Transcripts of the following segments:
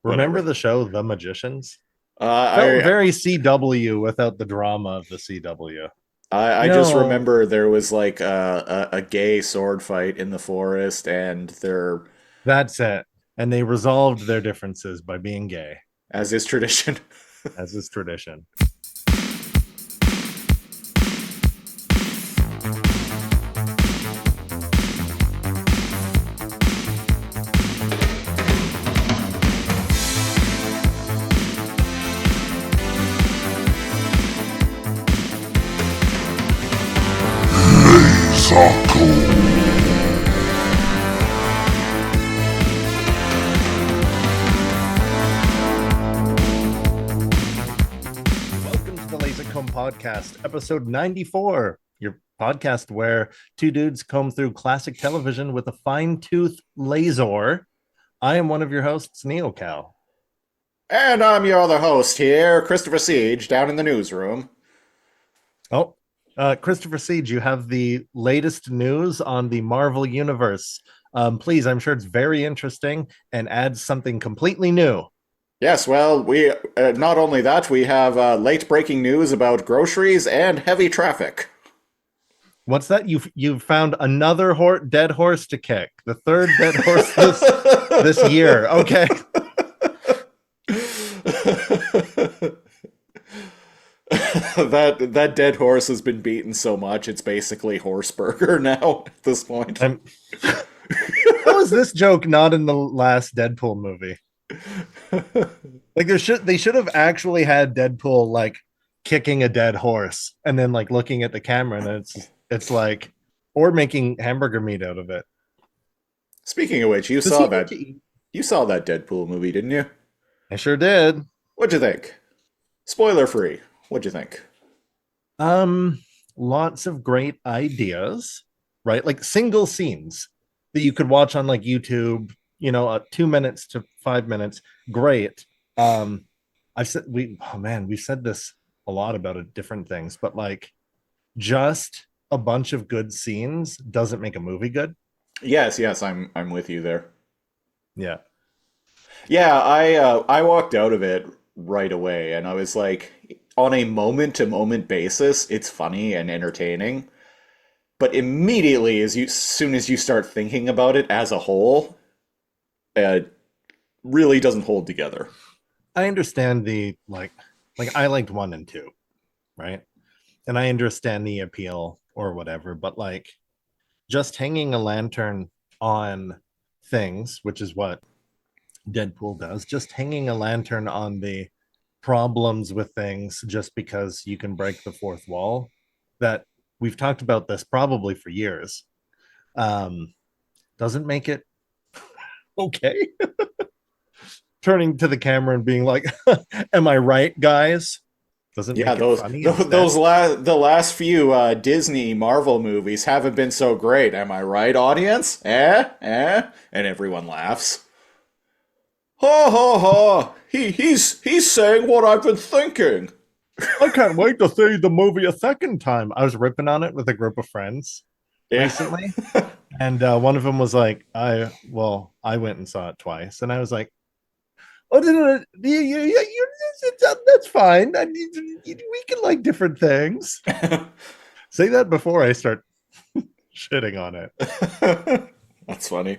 Remember Whatever. the show The Magicians? Felt I very CW without the drama of the CW. I just No, remember there was like a gay sword fight in the forest, and there, that's it. And they resolved their differences by being gay, as is tradition. as is tradition. Lazor Comb. Welcome to the Lazor Comb podcast, episode 94, your podcast where two dudes comb through classic television with a fine-tooth laser. I am one of your hosts, NeoCal. And I'm your other host here, Christopher Siege, down in the newsroom. Oh, Christopher Siege, you have the latest news on the Marvel Universe. Please, I'm sure it's very interesting and adds something completely new. Yes, well, we not only that, we have late breaking news about groceries and heavy traffic. What's that? You've found another dead horse to kick. The third dead horse this year. Okay. That dead horse has been beaten so much it's basically horse burger now at this point. I'm How is this joke not in the last Deadpool movie? Like they should have actually had Deadpool like kicking a dead horse and then like looking at the camera and it's like or making hamburger meat out of it. Speaking of which, Does he like to eat? you saw that Deadpool movie, didn't you? I sure did. What'd you think? Spoiler free. What'd you think? Um, Lots of great ideas, right? Like single scenes that you could watch on like YouTube, 2 minutes to 5 minutes. Great. I've said we've said this a lot about it, different things, but like just a bunch of good scenes doesn't make a movie good. Yes, I'm with you there. Yeah. Yeah, I walked out of it right away, and I was like, on a moment to moment basis, it's funny and entertaining. But immediately, as soon as you start thinking about it as a whole, it really doesn't hold together. I understand the like I liked one and two, right? And I understand the appeal or whatever, but like just hanging a lantern on things, which is what Deadpool does, just hanging a lantern on the problems with things just because you can break the fourth wall, that we've talked about this probably for years, um, doesn't make it okay. Turning to the camera and being like, am I right, guys? Doesn't Yeah, make it those funny those, instead. the last few Disney Marvel movies haven't been so great. Am I right, audience? And everyone laughs. Ha ha ha! He's saying what I've been thinking. I can't wait to see the movie a second time. I was ripping on it with a group of friends Yeah. recently, and one of them was like, I went and saw it twice," and I was like, "Oh, no, that's fine. We can like different things." Say that before I start shitting on it. That's funny.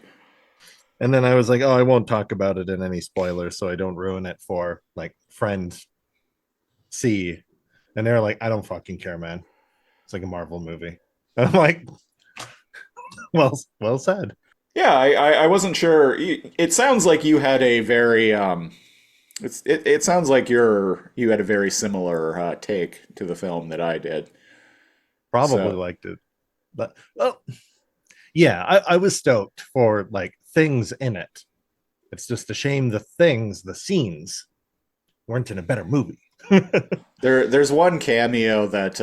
And then I was like, "Oh, I won't talk about it in any spoilers, so I don't ruin it for like friend C." And they're like, "I don't fucking care, man. It's like a Marvel movie." And I'm like, well said. Yeah, I wasn't sure. It sounds like you had a very it sounds like you had a very similar take to the film that I did. Probably So liked it, but well, yeah, I was stoked for like things in it. It's just a shame the scenes weren't in a better movie. there's one cameo that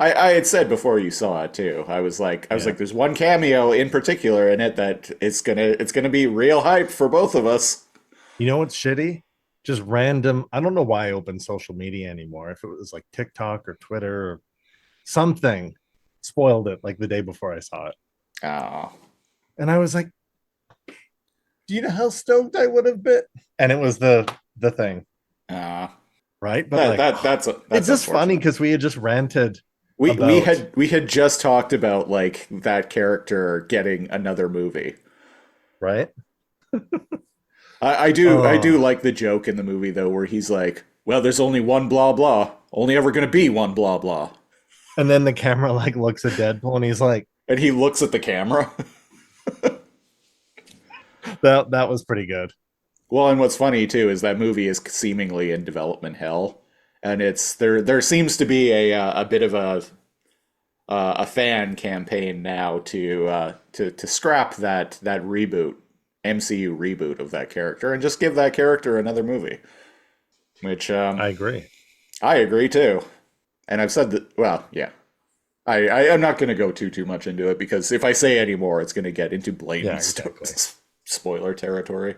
I had said before you saw it too. I was Yeah. like, there's one cameo in particular in it that it's gonna be real hype for both of us. You know what's shitty? Just random. I don't know why I open social media anymore. If it was like TikTok or Twitter or something, spoiled it like the day before I saw it. Oh, And I was like, Do you know how stoked I would have been? And it was the thing, Uh, right? But that like, that that's it's that's just funny unfortunate. because we had just ranted We about, had just talked about like that character getting another movie. right? I do Oh, like the joke in the movie though, where he's like, "Well, there's only one blah blah, only ever gonna be one blah blah," and then the camera like looks at Deadpool and he's like, and he looks at the camera. that was pretty good. Well, and what's funny too is that movie is seemingly in development hell, and it's there seems to be a bit of a fan campaign now to scrap that reboot MCU reboot of that character and just give that character another movie, which I agree. I agree too. And I've said that. Well, yeah, I'm not going to go too much into it because if I say any more, it's going to get into Yeah, blatant exactly. spoiler territory.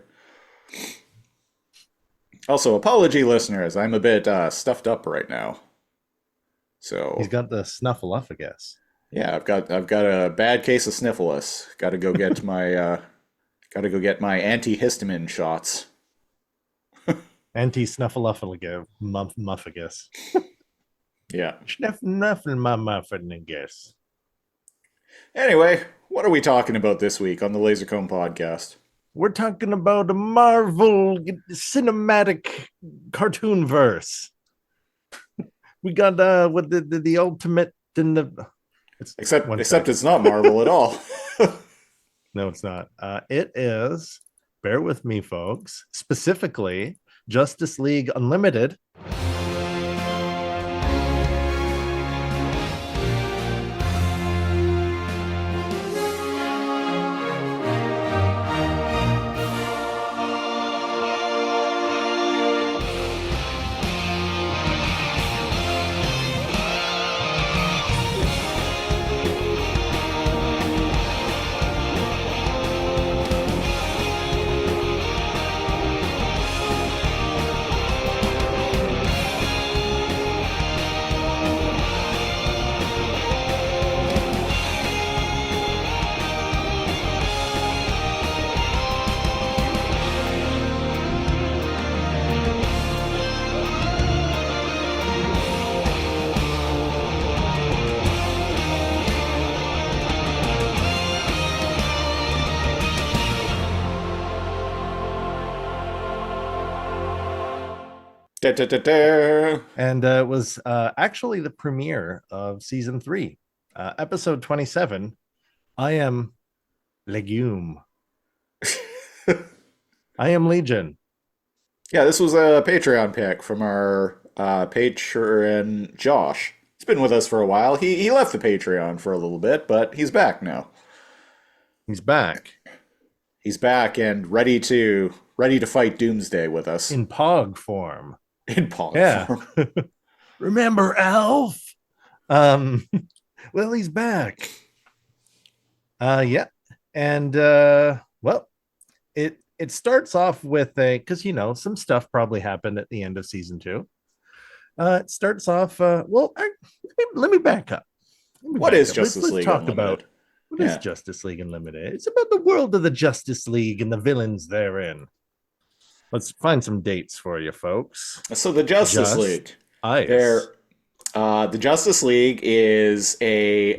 Also, apology, listeners. I'm a bit stuffed up right now, He's so got the snuffleupagus. yeah, I've got a bad case of sniffles. Got to go get my antihistamine shots. Anti snuffleupagus muffagus. Yeah. Snuffle my muffin, I guess. Anyway, what are we talking about this week on the Laser Comb podcast? We're talking about a Marvel cinematic cartoon verse. We got with the ultimate in the. It's one Except sec. it's not Marvel at all. No, it's not. It is. Bear with me, folks. Specifically, Justice League Unlimited. Da, da, da, da. And it was actually the premiere of season 3, episode 27. I am Legume. I am Legion. Yeah, this was a Patreon pick from our patron Josh. He's been with us for a while. He left the Patreon for a little bit, but he's back now. He's back He's back and ready to fight Doomsday with us in Pog form. in Pog Yeah. form. Remember Alf? Um, well, he's back. Yeah. And well, it starts off with a because some stuff probably happened at the end of season 2. It starts off let me back up. Let me What back is up. Let's Justice let's League talk about Unlimited? what is Yeah. Justice League Unlimited. It's about the world of the Justice League and the villains therein. Let's find some dates for you, folks. So the Justice Just League, ice. they're the Justice League is a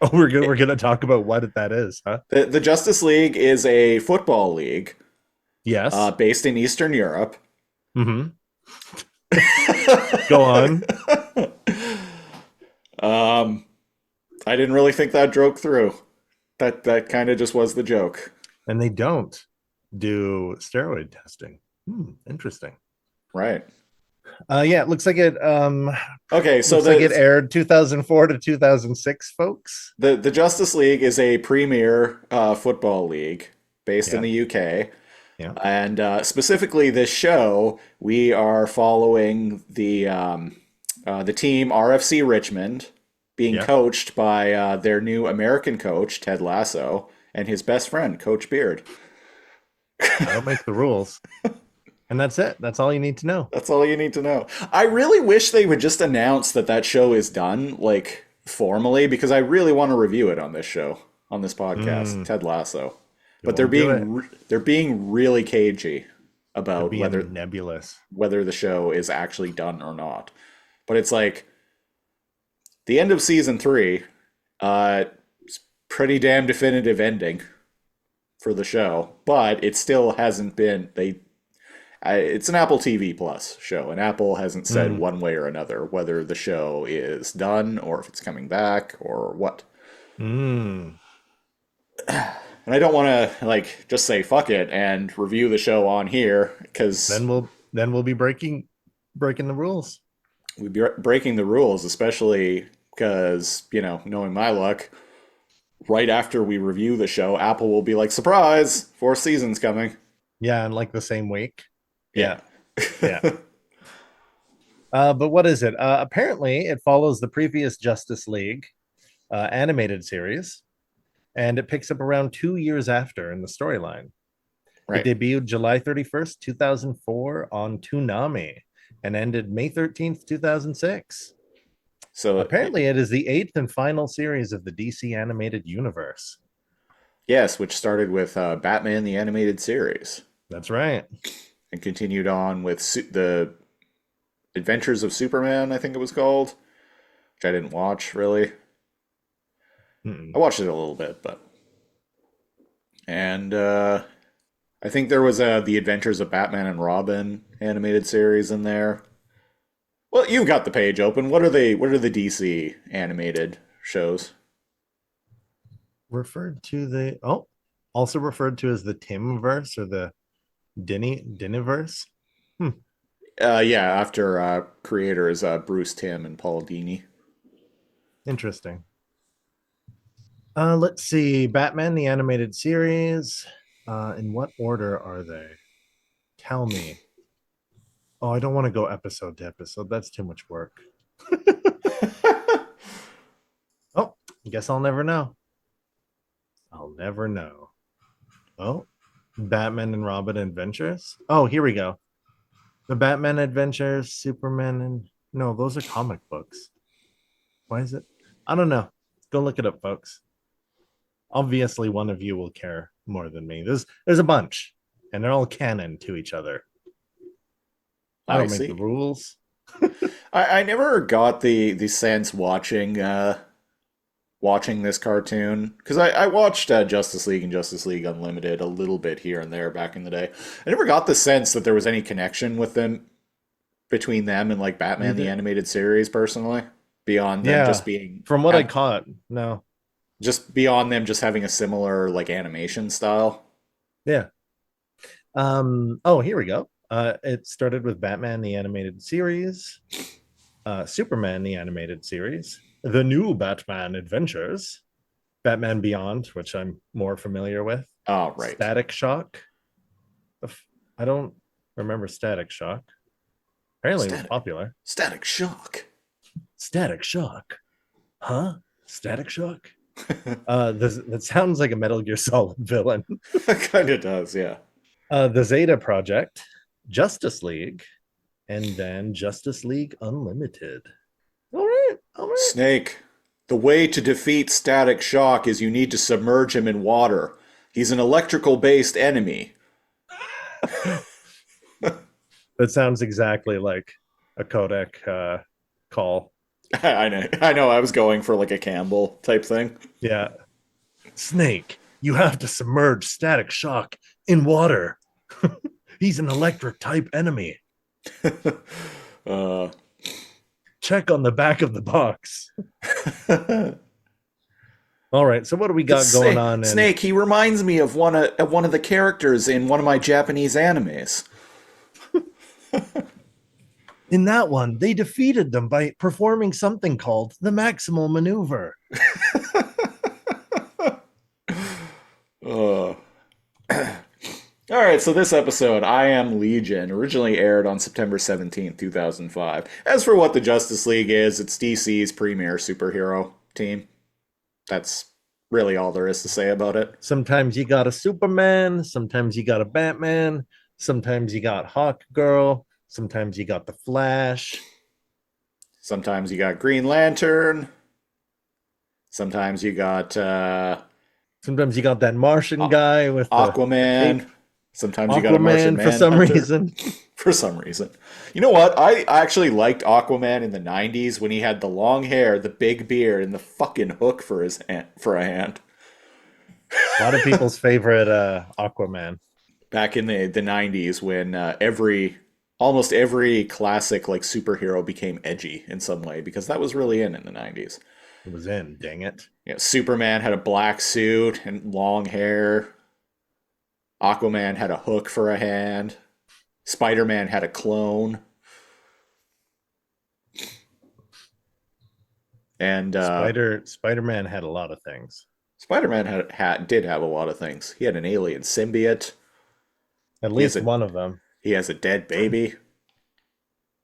Oh, we're gonna talk about what that is, huh? the Justice League is a football league Yes. based in Eastern Europe. Mm-hmm. Go on. um, I didn't really think that joke through. That kind of just was the joke, And they don't do steroid testing. Interesting. right? Yeah, it looks like it Okay, so looks like it aired 2004 to 2006, folks. the Justice League is a premier football league based in Yeah. the UK. Yeah. And specifically, this show, we are following the team RFC Richmond being Yeah. coached by their new American coach, Ted Lasso, and his best friend, Coach Beard. I don't make the rules. And that's it. That's all you need to know. That's all you need to know. I really wish they would just announce that that show is done, like formally, because I really want to review it on this show, on this podcast, Mm, Ted Lasso. It but won't do it. they're being really cagey They're about being nebulous. whether the show is actually done or not. But it's like the end of season 3, it's pretty damn definitive ending for the show, but it still hasn't been they. It's an Apple TV Plus show, and Apple hasn't said Mm, one way or another whether the show is done or if it's coming back or what. mm. And I don't want to like just say fuck it and review the show on here because Then we'll be breaking the rules. we'd be breaking the rules, especially because, knowing my luck, right after we review the show, Apple will be like, surprise, fourth season's coming. Yeah, and like the same week. Yeah. Yeah, yeah. But what is it? Apparently, it follows the previous Justice League animated series, and it picks up around 2 years after in the storyline. It Right. debuted July 31st, 2004 on Toonami and ended May 13th, 2006. So, Apparently, it is the eighth and final series of the DC animated universe. yes, which started with Batman the Animated Series That's right. and continued on with the Adventures of Superman, I think it was called, which I didn't watch really. I Mm-mm. watched it a little bit, but. And I think there was the Adventures of Batman and Robin animated series in there. Well, you've got the page open. What are the DC animated shows? Referred to the also referred to as the Timverse or the Diniverse. Hmm. Yeah, after creators Bruce Timm and Paul Dini. Interesting. Let's see. Batman the animated series. In what order are they? Tell me. Oh, I don't want to go episode to episode. That's too much work. Oh, I guess I'll never know. I'll never know. Oh, Batman and Robin Adventures. Oh, here we go. The Batman Adventures, Superman, and no, those are comic books. Why is it? I don't know. Go look it up, folks. Obviously, one of you will care more than me. There's a bunch, and they're all canon to each other. I I don't make the see. rules. I never got the sense watching this cartoon because I watched Justice League and Justice League Unlimited a little bit here and there back in the day. I never got the sense that there was any connection with them between them and like Batman the Neither. animated series personally, beyond them Yeah, just being from what I caught, no. just beyond them just having a similar like animation style. Yeah. Oh, here we go. It started with Batman the animated series, Superman the animated series, the new Batman Adventures, Batman Beyond, which I'm more familiar with, Oh, right. Static Shock. I don't remember Static Shock. Apparently, it was Static popular. Static Shock. Static Shock, huh? Static Shock. That sounds like a Metal Gear Solid villain. Kind of does, yeah. The Zeta Project, Justice League, and then Justice League Unlimited. All right, all right. Snake. The way to defeat Static Shock is you need to submerge him in water. He's an electrical based enemy. That sounds exactly like a codec call. I know, I was going for like a Campbell type thing. Yeah. Snake, you have to submerge Static Shock in water. He's an electric type enemy. uh, Check on the back of the box. All right. So what do we got going on in Snake, he reminds me of one of the characters in one of my Japanese animes. that one? They defeated them by performing something called the maximal maneuver. Uh. All right, so this episode, I Am Legion, originally aired on September 17th, 2005. As for what the Justice League is, it's DC's premier superhero team. That's really all there is to say about it. Sometimes you got a Superman, sometimes you got a Batman, sometimes you got Hawk Girl, sometimes you got the Flash. Sometimes you got Green Lantern. Sometimes you got Sometimes you got that Martian A- guy with the cape. Aquaman. Sometimes you got a Martian Aquaman for some Manhunter. reason. For some reason. You know what? I actually liked Aquaman in the 90s when he had the long hair, the big beard, and the fucking hook for his hand, for a hand. A lot of people's favorite Aquaman. Back in the 90s when almost every classic like superhero became edgy in some way because that was really in the 90s. It was in, dang it. Superman had a black suit and long hair. Aquaman had a hook for a hand. Spider-Man had a clone. And Spider-Man had a lot of things. Spider-Man did have a lot of things. He had an alien symbiote. At He has least a one of them. he has a dead baby.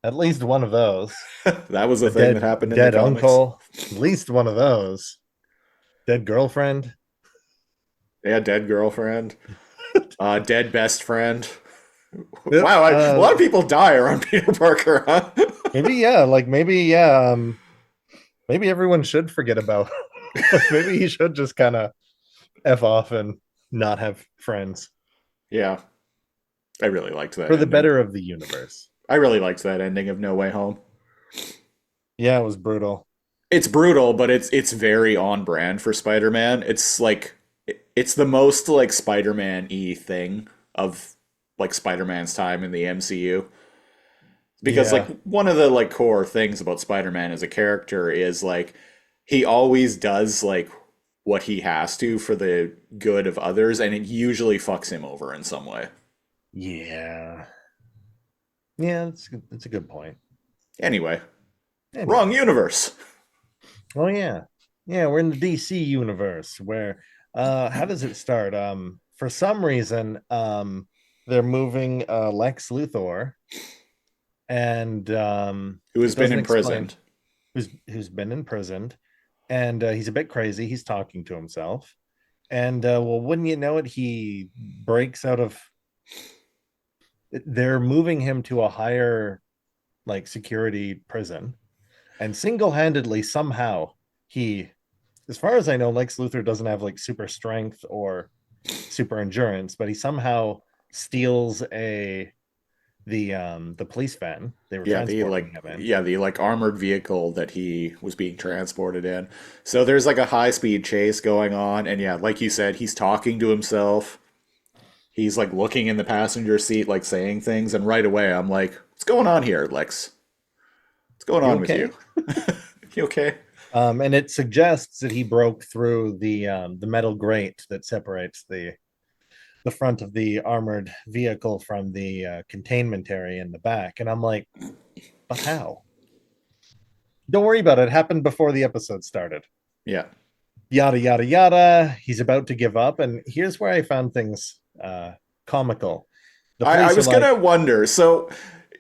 At least one of those. That was a A thing that happened in the dead comics. uncle. At least one of those. Dead girlfriend. Yeah, dead girlfriend. Dead best friend. Yep. Wow, a lot of people die around Peter Parker, huh? Maybe yeah, like maybe yeah. Maybe everyone should forget about. Like maybe he should just kind of f off and not have friends Yeah, I really liked that for the ending. better of the universe. I really liked that ending of No Way Home. Yeah, it was brutal. It's brutal, but it's very on brand for Spider-Man. It's like it's the most like Spider-Man-y thing of like Spider-Man's time in the MCU. Because like Yeah, one of the like core things about Spider-Man as a character is like he always does like what he has to for the good of others and it usually fucks him over in some way. yeah, yeah. That's a good point. Anyway, wrong Anyway, universe. oh yeah, yeah. We're in the DC universe where, how does it start? For some reason, they're moving Lex Luthor, and Who has it been doesn't explain imprisoned. who's been imprisoned, and he's a bit crazy. He's talking to himself, and well, wouldn't you know it, he breaks out of. They're moving him to a higher like security prison, and single-handedly somehow he, as far as I know, Lex Luthor doesn't have like super strength or super endurance, but he somehow steals the police van they were transporting him in. The like armored vehicle that he was being transported in. So there's like a high speed chase going on and yeah, like you said, he's talking to himself. He's like looking in the passenger seat like saying things and right away I'm like, "What's going on here, Lex? What's going You on with you?" okay? You okay? And it suggests that he broke through the metal grate that separates the front of the armored vehicle from the containment area in the back. And I'm like, but how? Don't worry about it. It happened before the episode started. Yeah. Yada yada yada. He's about to give up, and here's where I found things comical. The I police are was like, gonna wonder.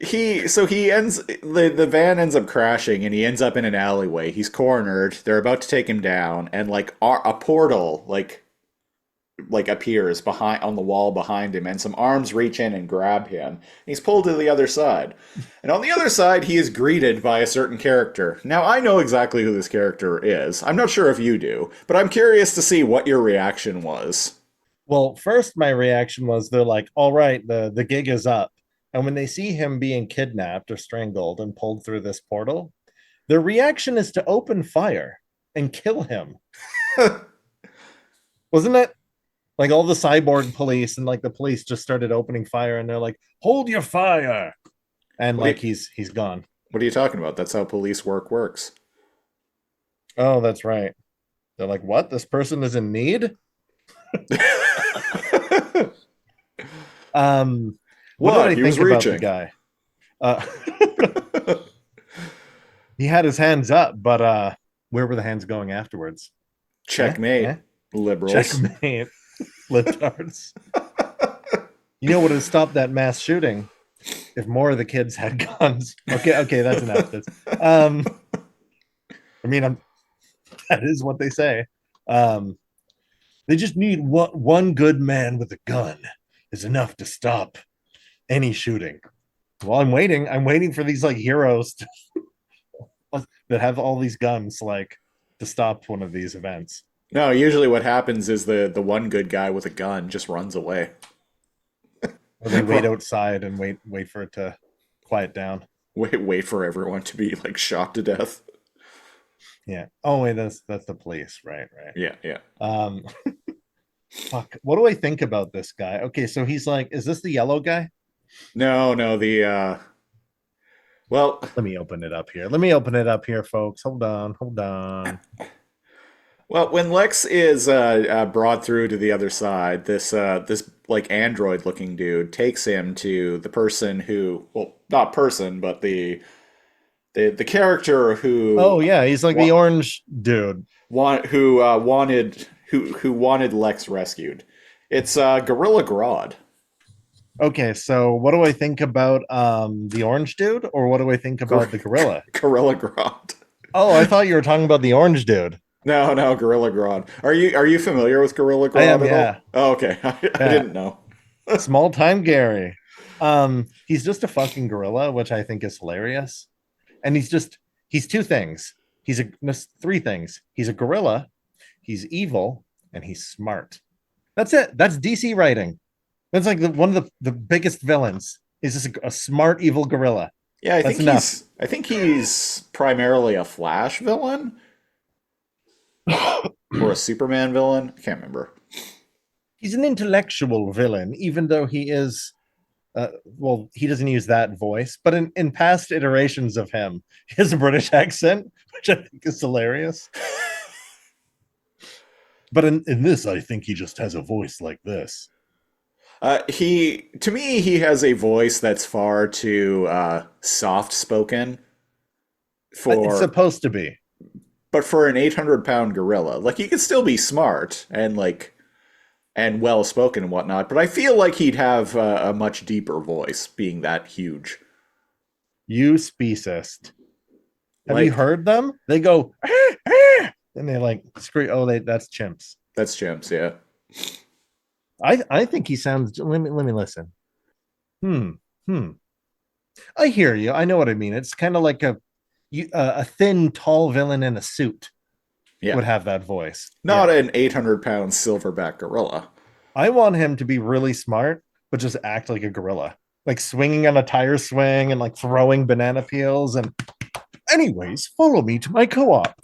He ends the van ends up crashing and he ends up in an alleyway. He's cornered. They're about to take him down, and like a portal like appears behind on the wall behind him, and some arms reach in and grab him. He's pulled to the other side, and on the other side he is greeted by a certain character. Now I know exactly who this character is. I'm not sure if you do, but I'm curious to see what your reaction was. well, first my reaction was they're like, all right, the gig is up. And when they see him being kidnapped or strangled and pulled through this portal, their reaction is to open fire and kill him. Wasn't it? Like all the cyborg police and like the police just started opening fire and they're like, hold your fire. And What are like you he's gone. what are you talking about? That's how police work works. Oh, that's right. They're like, what? This person is in need? What did What? I He was think about the reaching. guy? Uh he had his hands up, but where were the hands going afterwards? Eh? Eh? Checkmate, liberals. Checkmate, libtards. You know what would have stopped that mass shooting if more of the kids had guns. Okay, okay, that's enough. That's I mean, that is what they say. Um, they just need one good man with a gun is enough to stop any shooting. Well, I'm waiting. I'm waiting for these like heroes that have all these guns, like to stop one of these events. No, usually what happens is the one good guy with a gun just runs away. Or they wait outside and wait for it to quiet down. Wait for everyone to be like shot to death. Yeah. Oh wait, that's the police. Right, right. Yeah, yeah. Um, fuck. What do I think about this guy? Okay, so he's like, is this the yellow guy? No, no, the well, Let me open it up here. Let me open it up here, folks. Hold on, hold on. well, when Lex is brought through to the other side, this like android looking dude takes him to the person who, well, not person, but the character Oh who yeah, he's like the wa- orange dude. who wanted Lex rescued. It's Gorilla Grodd. Okay, so what do I think about the orange dude, or what do I think Gor- about the gorilla? Gorilla Grodd. Oh, I thought you were talking about the orange dude. No, no, Gorilla Grodd. Are you familiar with Gorilla I am, Grodd at all? yeah, Oh, okay. I yeah. didn't know. Small time Gary. He's just a fucking gorilla, which I think is hilarious. And he's two things. Three things. He's a gorilla, he's evil, and he's smart. That's it. That's DC writing. That's like one of the biggest villains. Is just a smart evil gorilla. Yeah, That's enough. I think he's primarily a Flash villain or a Superman villain. I can't remember. He's an intellectual villain, even though he is well, he doesn't use that voice, but in past iterations of him, he has a British accent, which I think is hilarious. But in this, I think he just has a voice like this. He to me he has a voice that's far too soft spoken It's for supposed to be. but for an 800-pound gorilla. Like he could still be smart and like and well spoken and whatnot, but I feel like he'd have a much deeper voice being that huge. You speciest. Have you Like heard them? They go, "Ah, ah," and they like scream. Oh, that's chimps. that's Chimps, yeah. I think he sounds. Let me listen. Hmm. Hmm. I hear you. I know what I mean. It's kind of like a thin, tall villain in a suit Yeah. would have that voice. Not Yeah. an 800-pound silverback gorilla. I want him to be really smart, but just act like a gorilla, like swinging on a tire swing and like throwing banana peels. And, anyways, follow me to my co-op.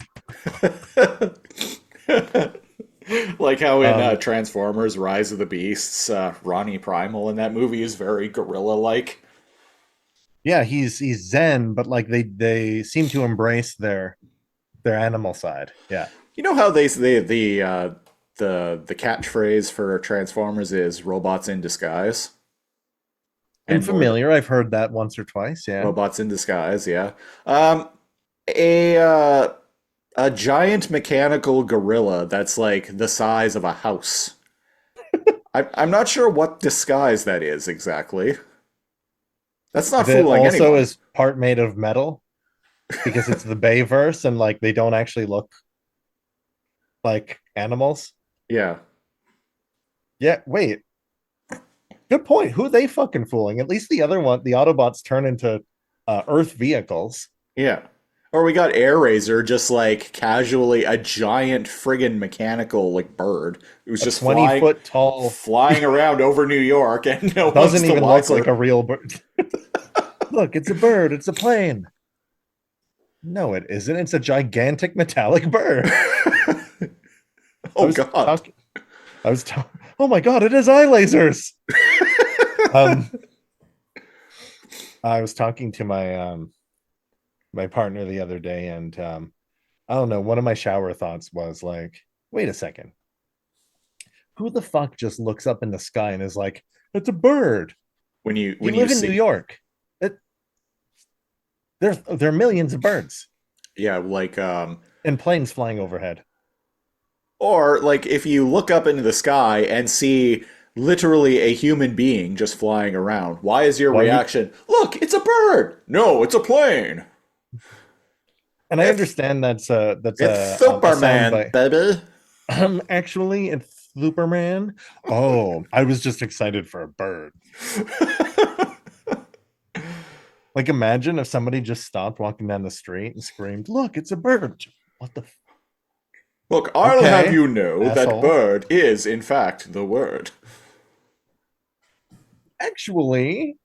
Like how in Um, Transformers Rise of the Beasts, Ronnie Primal in that movie is very gorilla-like. yeah, he's Zen, but like they seem to embrace their animal side. Yeah, You know how the catchphrase for Transformers is robots in disguise? I'm And more than familiar. I've heard that once or twice. Yeah, robots in disguise, yeah. A a giant mechanical gorilla that's like the size of a house. I'm not sure what disguise that is exactly. That's not that fooling also anyone. is part made of metal because it's the Bayverse and like they don't actually look like animals. Yeah. Yeah, wait. Good point. Who are they fucking fooling? At least the other one, the Autobots turn into Earth vehicles. Yeah. Or we got Air Razor just like casually a giant friggin' mechanical like bird who's A just 20-foot tall flying around over New York and no one's doesn't the even look like wiser. a real bird. Look, it's a bird. It's a plane. No, it isn't. It's a gigantic metallic bird. I Oh was God. talking. I was talking. Oh my god! It has eye lasers. Um, I was talking to my partner the other day, and I don't know. One of my shower thoughts was like, wait a second. Who the fuck just looks up in the sky and is like, it's a bird? You When you live in New see York. It, there are millions of birds yeah, like and planes flying overhead. or like if you look up into the sky and see literally a human being just flying around, why is your Well, you reaction, look, it's a bird? No, it's a plane. and I It's understand that's it's a sound Superman, bite. baby. Actually, it's Superman. Oh, I was just excited for a bird. Like, imagine if somebody just stopped walking down the street and screamed, "Look, it's a bird!" What the? Look, I'll have Okay, you know that asshole. bird is, in fact, the word. Actually,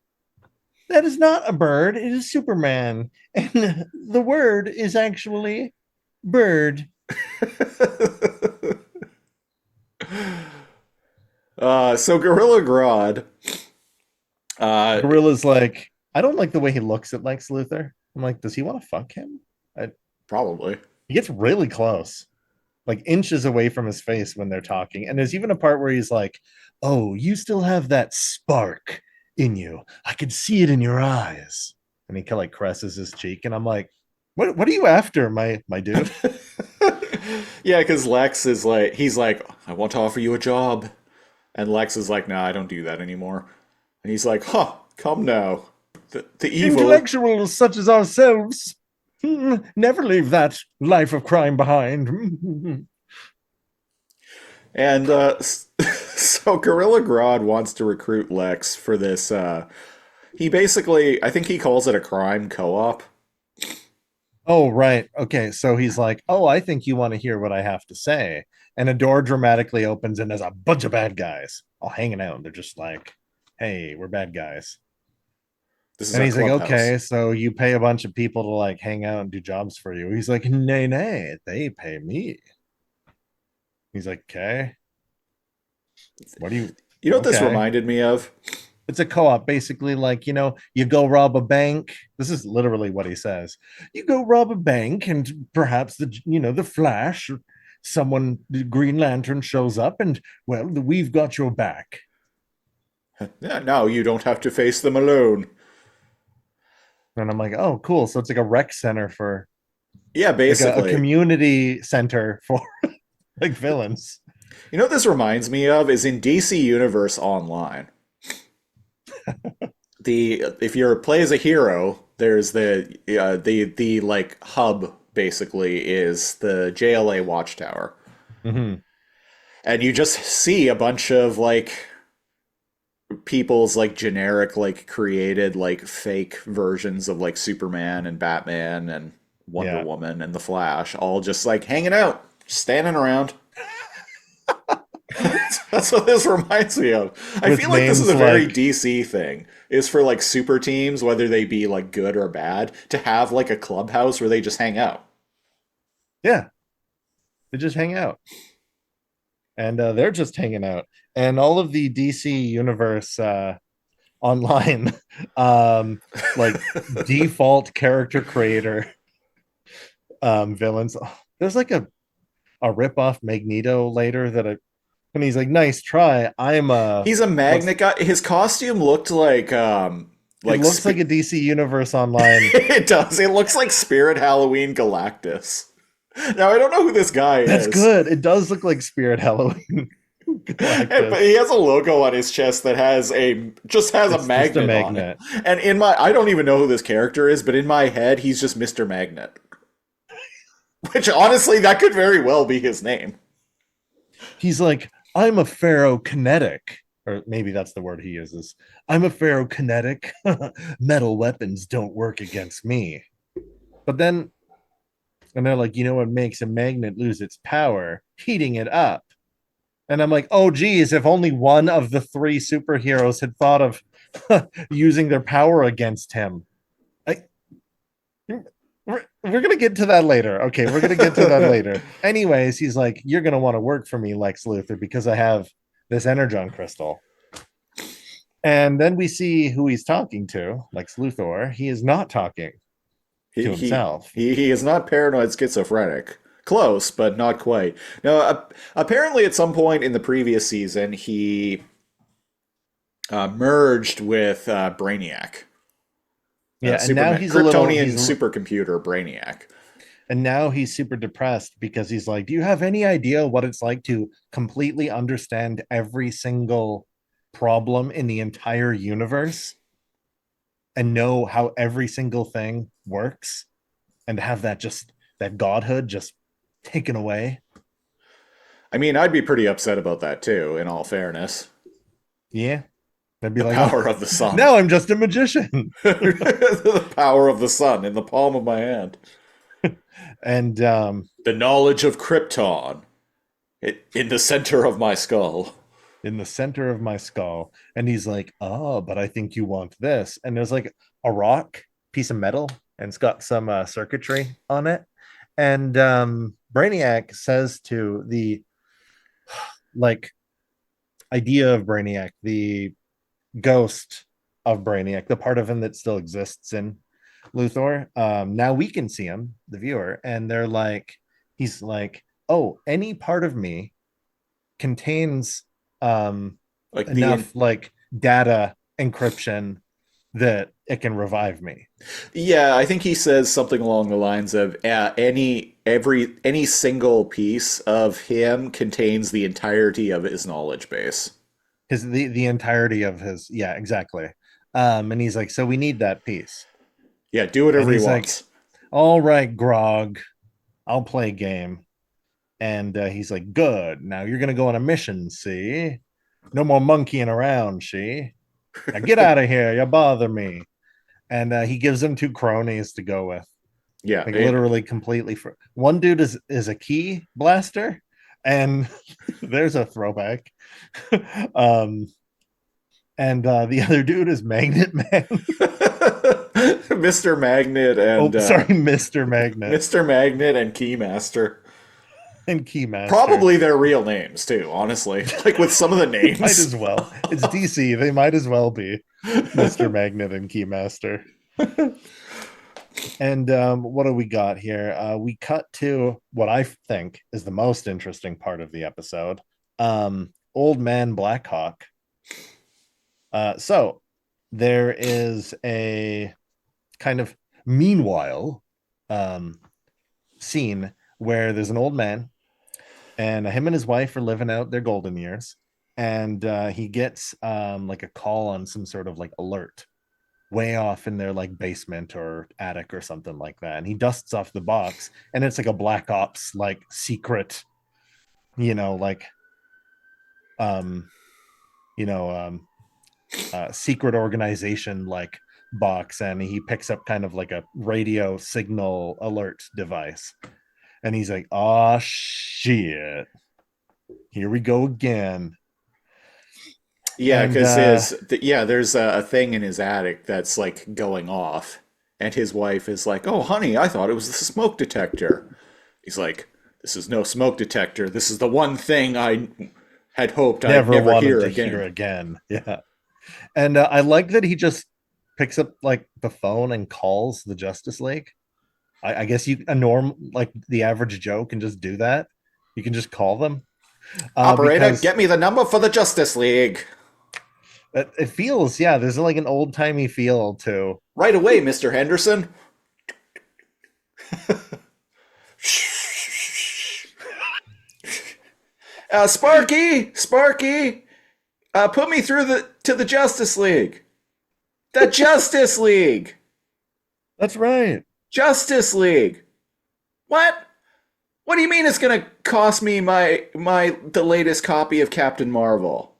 that is not a bird. It is Superman. And the word is actually bird. So Gorilla Grodd, uh, Gorilla's like, I don't like the way he looks at Lex Luthor. I'm like, does he want to fuck him? I, probably. he gets really close, like inches away from his face when they're talking. And there's even a part where he's like, "Oh, you still have that spark in you. I could see it in your eyes." And he kind of like caresses his cheek, and I'm like, "What are you after, my dude?" Yeah, because Lex is like, he's like, I want to offer you a job. And Lex is like, nah, I don't do that anymore. And he's like, huh, come now. The evil. Intellectuals such as ourselves never leave that life of crime behind. And so Gorilla Grodd wants to recruit Lex for this. He basically, I think he calls it a crime co op. Oh, right. Okay. So he's like, "Oh, I think you want to hear what I have to say." And a door dramatically opens, and there's a bunch of bad guys all hanging out. They're just like, "Hey, we're bad guys." This is And our he's like, clubhouse. "Okay, so you pay a bunch of people to like hang out and do jobs for you." He's like, "Nay, nay, they pay me." He's like, "Okay, what do you, You know what this okay." reminded me of? It's a co-op, basically, like, you go rob a bank. This is literally what he says. You go rob a bank, and perhaps the Flash, or someone, the Green Lantern shows up, and well, we've got your back. Yeah, now you don't have to face them alone. And I'm like, oh, cool. So it's like a rec center for Yeah, like a basically. community center for like villains. You know what this reminds me of is in DC Universe Online. The if you play as a hero, there's the like hub basically is the JLA Watchtower, Mm-hmm. and you just see a bunch of like people's like generic like created like fake versions of like Superman and Batman and Wonder Yeah. Woman and the Flash all just like hanging out, standing around. That's what this reminds me of. I With feel like this is names a very like, DC thing. Is for like super teams, whether they be like good or bad, to have like a clubhouse where they just hang out. yeah, they just hang out. And they're just hanging out. And all of the DC universe online um like default character creator villains. There's like a rip off Magneto later and he's like, "Nice try. I'm He's a what's magnet guy. His costume looked it like looks like a DC universe online." it does. It looks like Spirit Halloween Galactus. Now I don't know who this guy That's is. good. It does look like Spirit Halloween But Galactus. he has a logo on his chest that has a It's just a magnet on it. magnet. And I don't even know who this character is, but in my head he's just Mr. Magnet. Which honestly that could very well be his name. He's like, "I'm a ferrokinetic," or maybe that's the word he uses. "I'm a ferrokinetic. Metal weapons don't work against me." But then, and they're like, "What makes a magnet lose its power? Heating it up." And I'm like, "Oh, geez, if only one of the three superheroes had thought of using their power against him." I, we're going to get to that later. Okay, we're going to get to that later. Anyways, he's like, "You're going to want to work for me, Lex Luthor, because I have this energon crystal." And then we see who he's talking to, Lex Luthor. He is not talking to He he himself. he is not paranoid schizophrenic. Close, but not quite. No, apparently at some point in the previous season, he merged with Brainiac, Yeah, and now Superman, he's a little Kryptonian he's supercomputer Brainiac. and now he's super depressed because he's like, "Do you have any idea what it's like to completely understand every single problem in the entire universe and know how every single thing works and have that godhood just taken away?" I mean, I'd be pretty upset about that too, in all fairness. Yeah. I'd be The like, "Oh, power of the sun. now I'm just a magician." The power of the sun in the palm of my hand. And The knowledge of Krypton in the center of my skull. in the center of my skull. And he's like, oh, but I think you want this. And there's like a rock piece of metal, and it's got some circuitry on it. And Brainiac says to the like idea of Brainiac, the ghost of Brainiac, the part of him that still exists in Luthor. Now we can see him, the viewer, and they're like, he's like, oh, any part of me contains Like the enough like data encryption that it can revive me. Yeah, I think he says something along the lines of any single piece of him contains the entirety of his knowledge base. The entirety of his, yeah, exactly. And he's like, so we need that piece. Yeah, do And whatever he he's like, wants. all right, Grog, I'll play a game. And he's like, good. Now you're gonna go on a mission, see? No more monkeying around, see? Now get out of here. You bother me. And he gives him two cronies to go with. Yeah, Like literally completely for one dude is a key blaster, and there's a throwback. um and the other dude is Magnet Man. Mr. Magnet Oh, sorry, Mr. Magnet Mr. Magnet and Keymaster. and Keymaster. Probably their real names too, honestly. Like with some of the Might names. as well. It's DC. They might as well be Mr. Magnet and Keymaster. And what do we got here? We cut to what I think is the most interesting part of the episode. Old Man Blackhawk. So there is a kind of meanwhile scene where there's an old man, and him and his wife are living out their golden years, and he gets like a call on some sort of like alert way off in their like basement or attic or something like that, and he dusts off the box, and it's like a black ops like secret, like um you know secret organization like box, and he picks up kind of like a radio signal alert device, and he's like, oh shit, here we go again. Yeah, And because there's a thing in his attic that's like going off, and his wife is like, "Oh, honey, I thought it was the smoke detector." He's like, "This is no smoke detector. This is the one thing I had hoped I'd never never wanted hear to hear again." again. Yeah. And I like that he just picks up like the phone and calls the Justice League. I guess you a norm like the average Joe can just do that. You can just call them Operator, because get me the number for the Justice League it feels, yeah, there's like an old timey feel to. right away, Mr. Henderson. Sparky, put me through the Justice League. The Justice League. That's right. Justice League. What? What do you mean it's gonna cost me my the latest copy of Captain Marvel?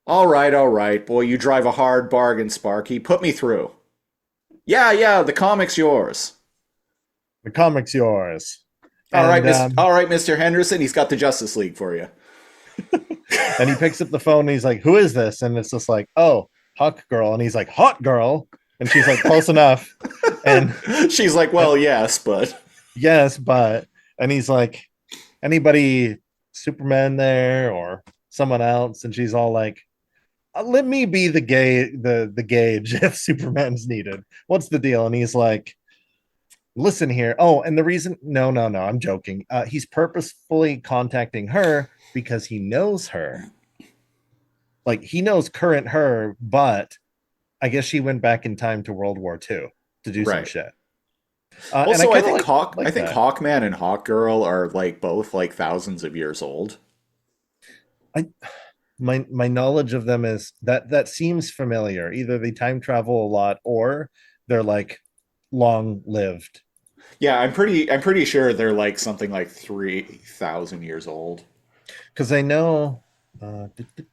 All right, boy, you drive a hard bargain, Sparky. Put me through. Yeah, the comic's yours. The comic's yours. And All right, Mr. Henderson, he's got the Justice League for you. and he picks up the phone and he's like, who is this? And it's just like, oh, Hawk Girl. And he's like, hot girl. And she's like, close enough. And She's like, well, yes, but yes, but, and he's like, anybody Superman there or someone else? And she's all like, let me be the gauge if Superman's needed. What's the deal? And he's like, listen here. Oh, and the reason, no, I'm joking. He's purposefully contacting her because he knows her. Like he knows current her, but I guess she went back in time to World War II to do some right. shit. And I Also, kind of I like think that. Hawkman and Hawkgirl are like both like thousands of years old. I my knowledge of them is that seems familiar. Either they time travel a lot or they're like long lived. Yeah, I'm pretty sure they're like something like 3,000 years old. Because I know do,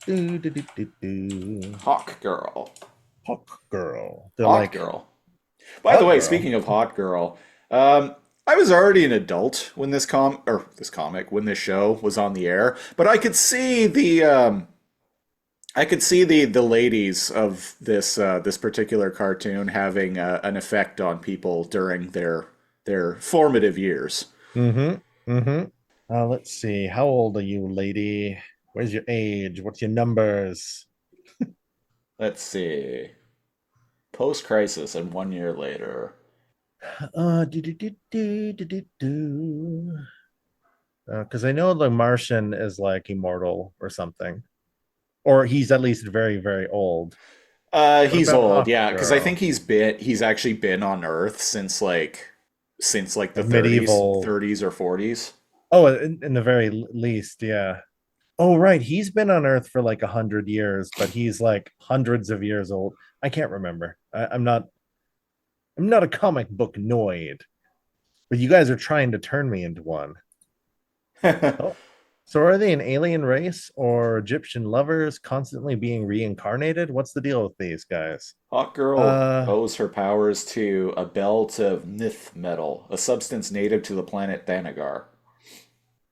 do, do, do, do, do. Hawk Girl. Hawk Girl. They're Hot like Girl. By the hot way, girl. speaking of Hot Girl, Um, I was already an adult when this comic when this show was on the air, but I could see the ladies of this particular cartoon having an effect on people during their formative years. Mm-hmm. Mm-hmm. Let's see. How old are you, lady? Where's your age? What's your numbers? Let's see. Post crisis and 1 year later. Do do do do do do do. Because I know the Martian is like immortal or something, or he's at least very, very old. What He's about old, Hawk yeah, because I think Girl? he's actually been on Earth since like the Like 30s, medieval. 30s or 40s. Oh, in the very least, yeah. Oh, right. He's been on Earth for like 100 years, but he's like hundreds of years old. I can't remember. I'm not. I'm not a comic book noid, but you guys are trying to turn me into one. Oh, so are they an alien race or Egyptian lovers constantly being reincarnated? What's the deal with these guys? Hawk Girl Uh, owes her powers to a belt of nith metal, a substance native to the planet Thanagar.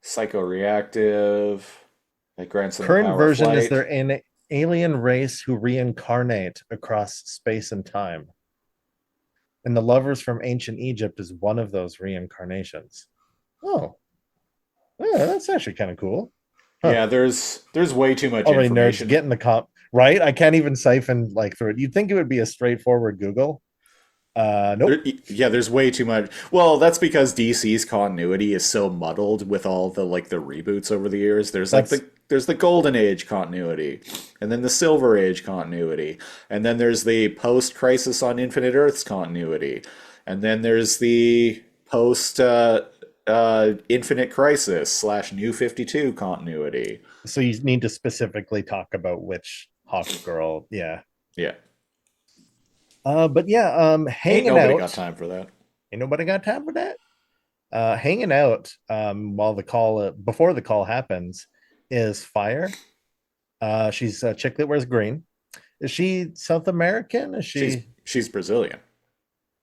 Psychoreactive, that grants them the Current power of version is flight. there an alien race who reincarnate across space and time, and the lovers from ancient Egypt is one of those reincarnations. Oh, yeah, that's actually kind of cool. Huh. Yeah, there's way too much All right, nerds, information. get in the comp. Right? I can't even siphon like through it. You'd think it would be a straightforward Google. Nope. Yeah, there's way too much. Well, that's because DC's continuity is so muddled with all the like the reboots over the years. That's There's the Golden Age continuity, and then the Silver Age continuity, and then there's the post Crisis on Infinite Earths continuity, and then there's the post Infinite Crisis slash New 52 continuity. so you need to specifically talk about which Hawk Girl. Yeah. Yeah, But yeah, ain't hanging nobody got out. time for that. Ain't nobody got time for that. Hanging out while the call before the call happens is Fire. She's a chick that wears green. Is she South American? Is she She's Brazilian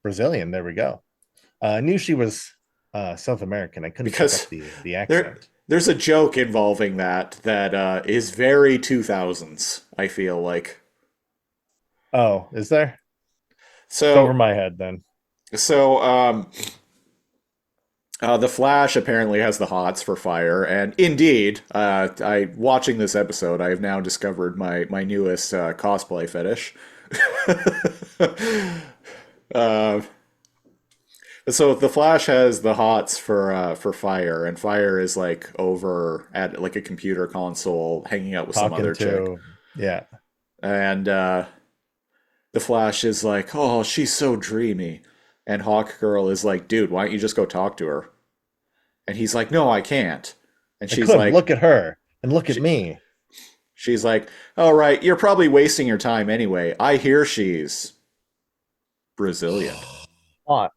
Brazilian? There we go. I knew she was South American. I couldn't pick up because the There, accent. there's a joke involving that is very 2000s, I feel like. Oh, is there? It's over So, my head then. so the Flash apparently has the hots for fire, and indeed, I watching this episode, I have now discovered my newest cosplay fetish. uh, so the Flash has the hots for fire, and fire is like over at like a computer console, hanging out with some Talking other chick. to, yeah. And the Flash is like, "Oh, she's so dreamy," and Hawk Girl is like, "Dude, why don't you just go talk to her?" And he's like, "No, I can't." And I could look at her and look at she, me. she's like, "All right, you're probably wasting your time anyway. I hear she's Brazilian." Hot.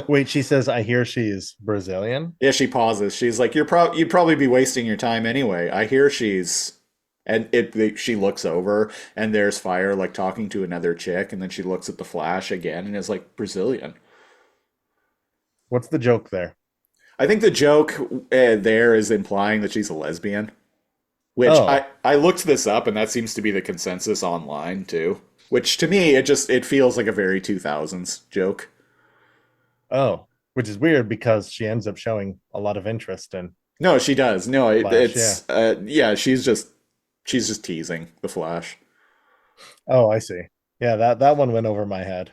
Wait, she says, I hear she's Brazilian. Yeah, she pauses. She's like, you'd probably be wasting your time anyway. I hear she's." And she looks over and there's Fire like talking to another chick, and then she looks at the Flash again and is like, Brazilian. What's the joke there? I think the joke there is implying that she's a lesbian, which Oh, I looked this up and that seems to be the consensus online too. Which to me it feels like a very 2000s joke. oh, which is weird because she ends up showing a lot of interest in No, she does. No, Flash. Yeah. it's yeah, she's just teasing the Flash. Oh, I see. Yeah, that one went over my head.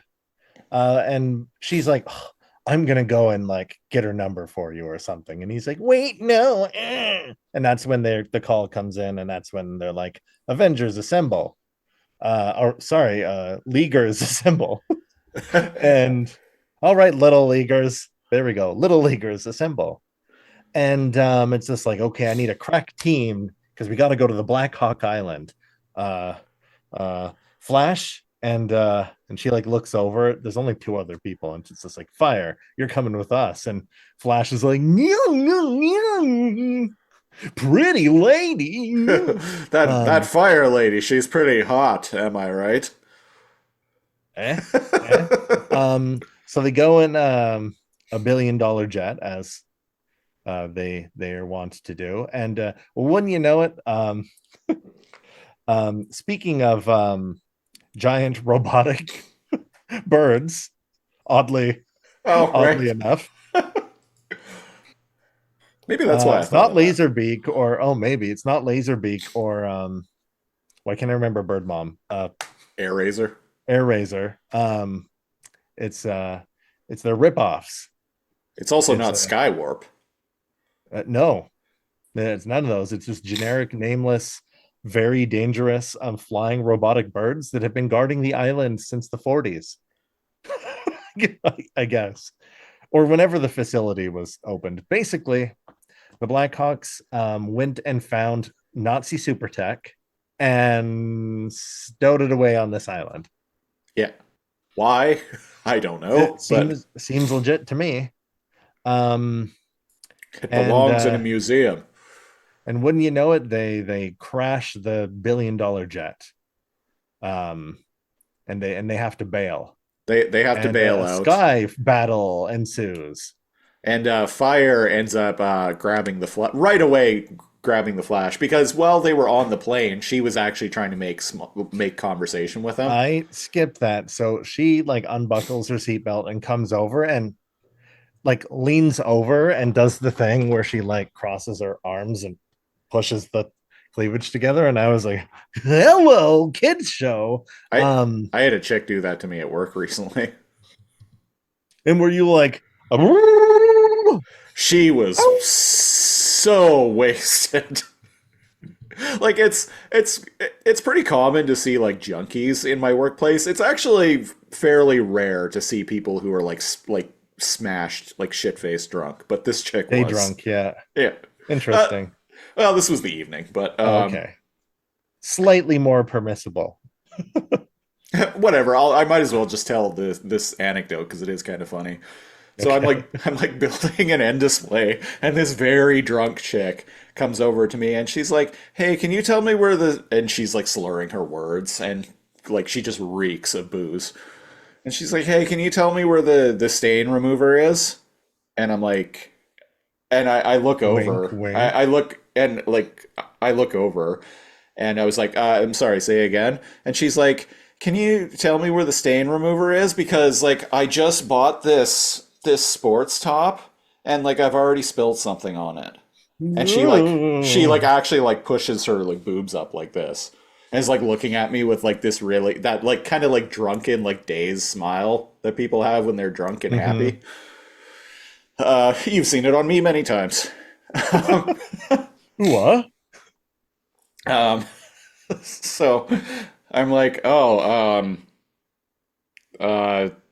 And she's like, "Oh, I'm gonna go and like get her number for you or something." And he's like, "Wait, no." And that's when the call comes in, and that's when they're like, "Avengers assemble." Or sorry, Leaguers assemble. And all right, little leaguers. There we go. Little leaguers assemble. And it's just like, okay, I need a crack team because we got to go to the Black Hawk Island. Uh, Flash and she like looks over. There's only two other people, and it's just like, Fire, you're coming with us. And Flash is like, no, no, no, pretty lady. No. That Fire lady, she's pretty hot, am I right? Eh, eh. So they go in $1 billion jet, as they are wont to do, and wouldn't you know it, speaking of giant robotic birds, oddly Oh, right. oddly enough, Maybe that's why I it's thought not of that. Laserbeak, or oh, maybe it's not Laserbeak, or why can't I remember Bird Mom? Air Razor. Air Razor. It's it's their ripoffs. It's also It's not Skywarp. no, it's none of those. It's just generic, nameless, very dangerous flying robotic birds that have been guarding the island since the 40s. I guess, or whenever the facility was opened. Basically, the Blackhawks went and found Nazi super tech and stowed it away on this island. Yeah. Why? I don't It know, but seems legit to me. Um, it and belongs in a museum. wouldn't you know it, they crash the $1 billion jet, um, and they have to bail, They have to and bail a out. sky battle ensues. And Fire ends up grabbing the right away, grabbing the Flash because while they were on the plane, she was actually trying to make conversation with him. I skipped that. So she like unbuckles her seatbelt and comes over and like leans over and does the thing where she like crosses her arms and pushes the cleavage together. And I was like, hello, kids show. I I had a chick do that to me at work recently. And were you like, oh, She was so wasted. Like it's pretty common to see like junkies in my workplace. It's actually fairly rare to see people who are like smashed, like shit faced drunk. But this chick day was. drunk? Yeah. Yeah. Uh, Interesting. well, this was the evening, but Okay. Slightly more permissible. whatever. I might as well just tell this anecdote because it is kind of funny. So Okay. I'm like building an end display, and this very drunk chick comes over to me, and she's like, "Hey, can you tell me where the?" And she's like slurring her words, and like she just reeks of booze. And she's like, "Hey, can you tell me where the stain remover is?" And I'm like, and I look Wink, over, wink. I look over, and I was like, I'm sorry, say again. And she's like, can you tell me where the stain remover is? Because like I just bought this sports top and like I've already spilled something on it. And she like Ooh. actually like pushes her like boobs up like this. And is like looking at me with like this really that like kind of like drunken like dazed smile that people have when they're drunk and Mm-hmm. happy. You've seen it on me many times. What? Um, so I'm like, oh,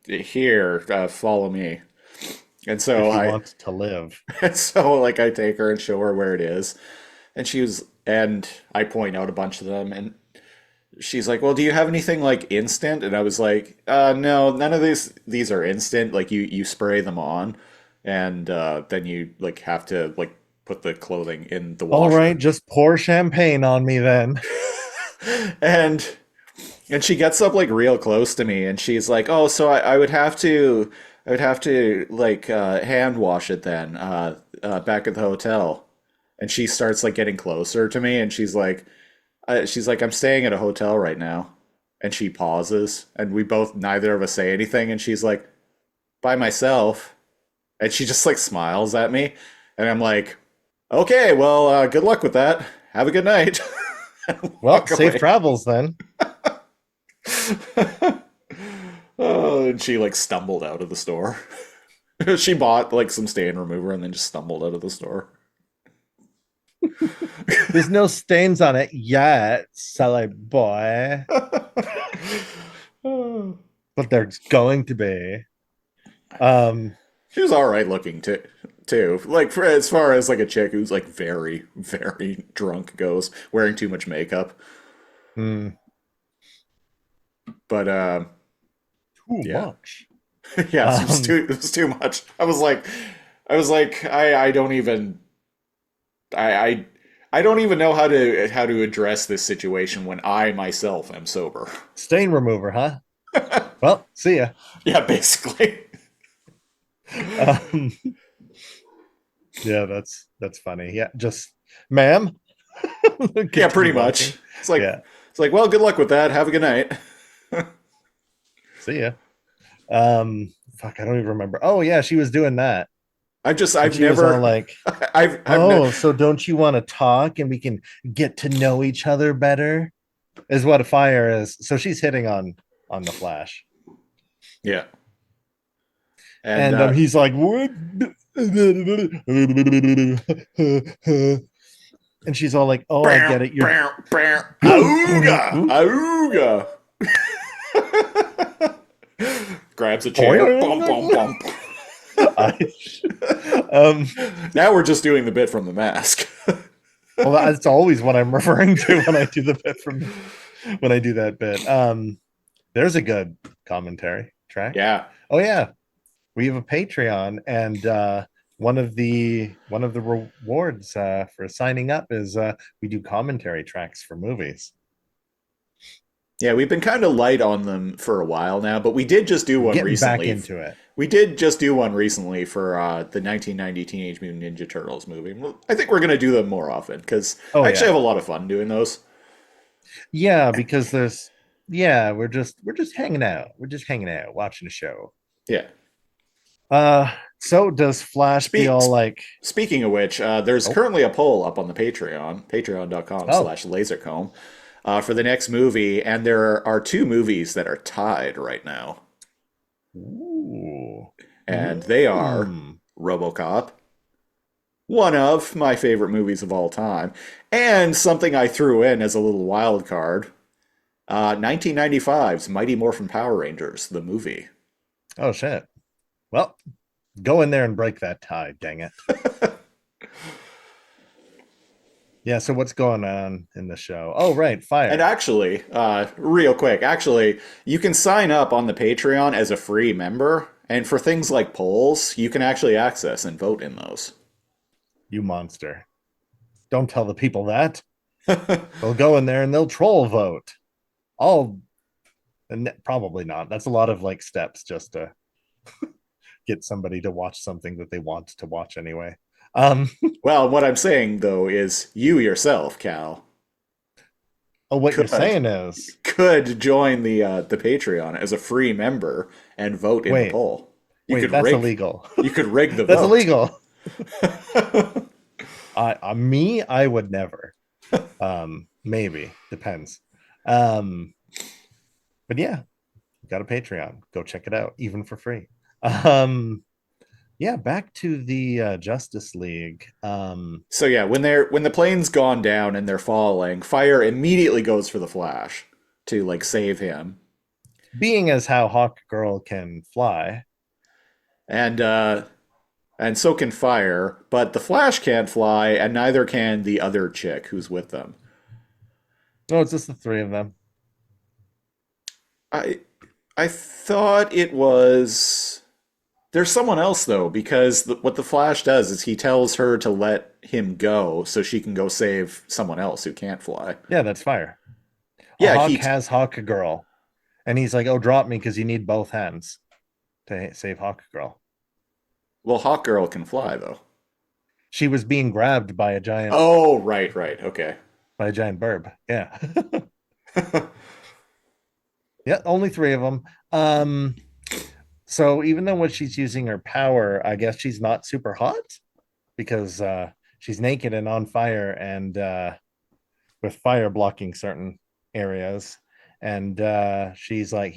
here, follow me. And so If you I, want to live. and so like I take her and show her where it is, and and I point out a bunch of them, and she's like, well, do you have anything like instant? And I was like, no, none of these are instant. Like you spray them on, and then you like have to like put the clothing in the All right, washer. just pour champagne on me then. And she gets up like real close to me and she's like, "Oh, so I would have to like hand wash it then back at the hotel." And she starts like getting closer to me and she's like, "I'm staying at a hotel right now." And she pauses and we both neither of us say anything and she's like, "By myself." And she just like smiles at me and I'm like, "Okay, well, good luck with that. Have a good night." And Well, walk safe away. travels then. Oh, and she like stumbled out of the store. She bought like some stain remover and then just stumbled out of the store. There's no stains on it yet, Sally boy, but there's going to be. Um, She was all right looking too. Like for as far as like a chick who's like very drunk goes, wearing too much makeup. hmm, But too yeah, much. yeah, Um, it was too much. I was like, I don't even I, I I don't even know how to address this situation when I myself am sober. Stain remover, huh? Well, see ya. Yeah, basically. Um, yeah, that's funny. Yeah, just ma'am, Yeah, pretty continue much. walking. Yeah, It's like, well, good luck with that. Have a good night. see ya. Fuck, I don't even remember. Oh yeah, she was doing that, and I've she was all never, like, I've never, "Oh, so don't you want to talk and we can get to know each other better?" Is what a fire is. So she's hitting on the Flash, yeah. And, and he's like, "What?" And she's all like, "Oh, I get it. You're auga, auga. Grabs a chair. Bum, bum, bum. I, um, Now we're just doing the bit from The Mask. well, that's always what I'm referring to when I do the bit from when I do that bit. There's a good commentary track. Yeah. Oh yeah, we have a Patreon, and one of the rewards for signing up is we do commentary tracks for movies. Yeah, we've been kind of light on them for a while now, but we did just do We're one getting back recently. into it. We did just do one recently for the 1990 Teenage Mutant Ninja Turtles movie. I think we're going to do them more often because Oh I actually yeah, have a lot of fun doing those. yeah, because there's yeah, we're just hanging out. We're just hanging out, watching a show. Yeah. So does Flash be Speak, all like, Speaking of which, there's oh, currently a poll up on the Patreon, patreon.com oh, slash lasercomb, for the next movie, and there are two movies that are tied right now. ooh, And they are mm. RoboCop, one of my favorite movies of all time, and something I threw in as a little wild card, 1995's Mighty Morphin Power Rangers, the movie. Oh shit. Well, go in there and break that tie, dang it. Yeah, so what's going on in the show? Oh, right, And fire. actually, real quick, actually, you can sign up on the Patreon as a free member, and for things like polls, you can actually access and vote in those. You monster. Don't tell the people that. They'll go in there and they'll troll vote. All and probably not. That's a lot of like steps just to get somebody to watch something that they want to watch anyway. Um Well, what I'm saying though is you yourself, Cal, oh, what you're could saying is, join the Patreon as a free member and vote in the wait, poll. wait, that's illegal. You could rig the That's vote. illegal. I would never. Maybe depends. Um, but yeah, got a Patreon. Go check it out, even for free. Um, yeah, back to the Justice League. So yeah, when the plane's gone down and they're falling, Fire immediately goes for the Flash to like save him. Being as how Hawk Girl can fly. And so can Fire, but the Flash can't fly, and neither can the other chick who's with them. No, it's just the three of them. I I thought it was there's someone else though, because what the Flash does is he tells her to let him go so she can go save someone else who can't fly. Yeah, that's fire. A Yeah, Hawk has Hawk Girl, and he's like, "Oh, drop me because you need both hands to save Hawk Girl." well, Hawkgirl can fly though. She was being grabbed Oh, right, right, okay. by a giant burb. Yeah, yeah, only three of them. So even though when she's using her power, I guess she's not super hot because she's naked and on fire and with fire blocking certain areas. And he's like,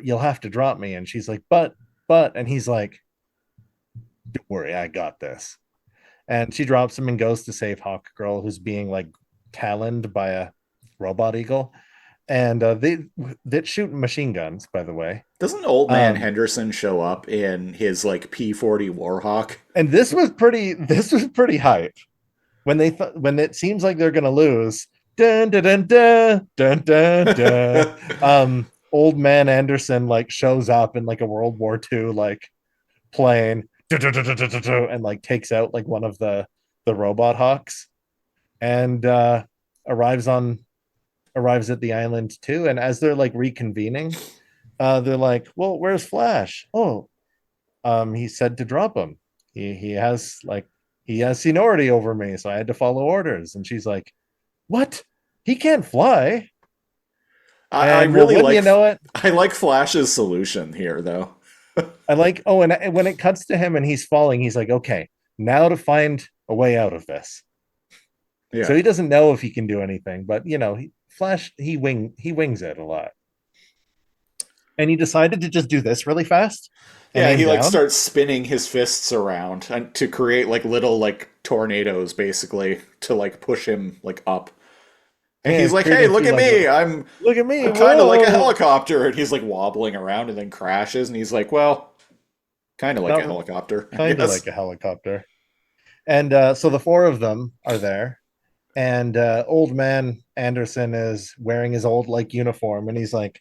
you'll have to drop me. And she's like, and he's like, don't worry, I got this. And she drops him and goes to save Hawk Girl, who's being like taloned by a robot eagle. And they that shoot machine guns, by the way. Doesn't Old Man Um, Henderson show up in his like P-40 Warhawk? and this was pretty hype when when it seems like they're gonna lose. Dun dun dun dun dun dun dun. Old man Anderson like shows up in like a World War II like plane and like takes out like one of the robot hawks and arrives on arrives at the island too. And as they're like reconvening, they're like, "Well, where's Flash? Oh, he said to drop him. He has like he has seniority over me, so I had to follow orders. And she's like, "What? He can't fly." I And well, really wouldn't you like know it? I like Flash's solution here though. I like, oh, and when it cuts to him and he's falling, he's like, okay, now to find a way out of this. So Yeah. he doesn't know if he can do anything, but Flash he wings it a lot. And he decided to just do this really fast and Yeah, aim he like down. starts spinning his fists around and to create like little like tornadoes basically to like push him like up. And Yeah, he's it's like, turned "Hey, look into at like me. a look at me, I'm kind of like a whoa. helicopter." And he's like wobbling around and then crashes and he's like, "Well, kind of like a Not helicopter, I kind of like guess." a helicopter. And so the four of them are there, and old man Anderson is wearing his old like uniform, and he's like,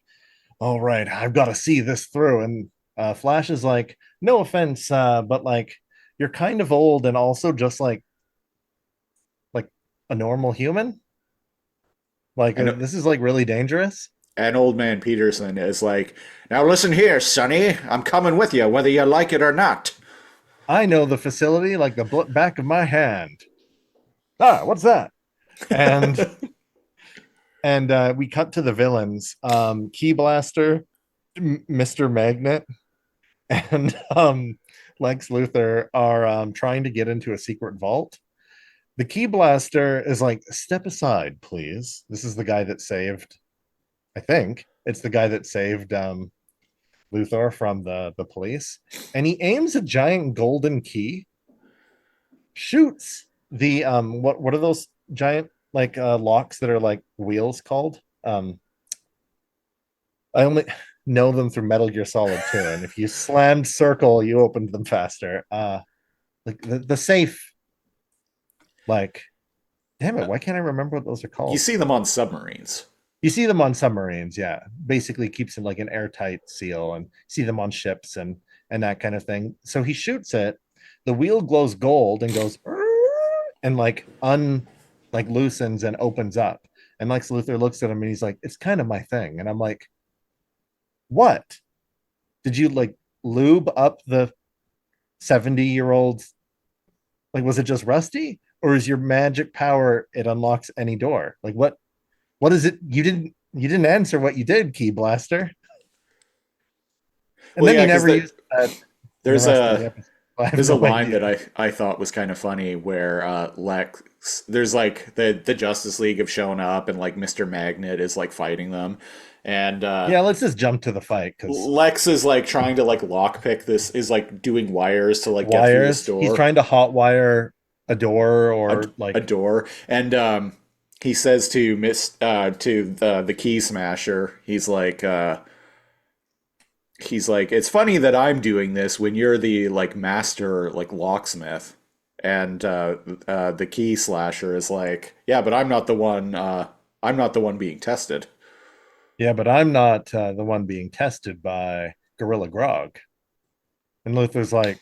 "All right, I've got to see this through." And Flash is like, "No offense, but like you're kind of old and also just like a normal human. Like And this is like really dangerous. and old man Peterson is like, "Now listen here, Sonny. I'm coming with you whether you like it or not." I know the facility like the back of my hand. Ah, what's that?" And we cut to the villains. Key Blaster, Mr. Magnet, and Lex Luthor are trying to get into a secret vault. The Key Blaster is like, "Step aside, please." This is the guy that saved, I think it's the guy that saved Luthor from the police. And he aims a giant golden key, shoots the what are those giant like locks that are like wheels called? I only know them through Metal Gear Solid 2. And if you slammed circle, you opened them faster. Like the safe, like, damn it, why can't I remember what those are You called? see them on submarines. You see them on submarines, yeah. Basically keeps in like an airtight seal, and see them on ships and that kind of thing. So he shoots it, the wheel glows gold and goes and like loosens and opens up. And Lex Luthor looks at him and he's like, "It's kind of my thing." And I'm like, "What? Did you like lube up the 70-year-old? Like, was it just rusty? Or is your magic power it unlocks any door? Like what is it? You didn't answer what you did, Key Blaster." And Well, then he yeah, because never used that in the there's rest of the a episode. I have there's a no line that idea. I thought was kind of funny where Lex there's like the Justice League have shown up and like Mr. Magnet is like fighting them and Yeah, let's just jump to the fight because Lex is like trying to like lockpick this is like doing wires to like get through this wires. He's door trying to hotwire a door a, or a like door and he says to Miss to the Key Smasher he's like, "It's funny that I'm doing this when you're the like master like locksmith." And the Key Slasher is like, "Yeah, but I'm not the one. I'm not the one being tested." yeah, but I'm not the one being tested by Gorilla Grog. And Luther's like,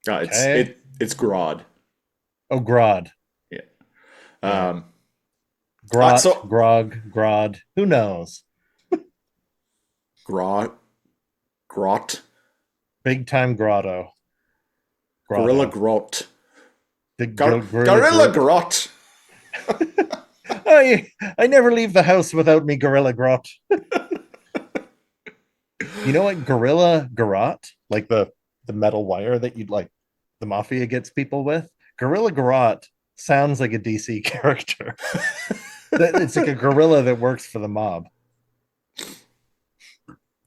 okay. It's Grodd. Oh, Grodd. Yeah. Yeah. Um. Grot, So Grog, Grodd. Who knows? Grodd, Grot, Big time grotto. Gorilla Grotto. Grot, The Gorilla Gorilla Groot. Grot. I never leave the house without me Gorilla Grot. You know what? Gorilla Garot, like the metal wire that you'd like the mafia gets people with. Gorilla Garot sounds like a DC character. It's like a gorilla that works for the mob.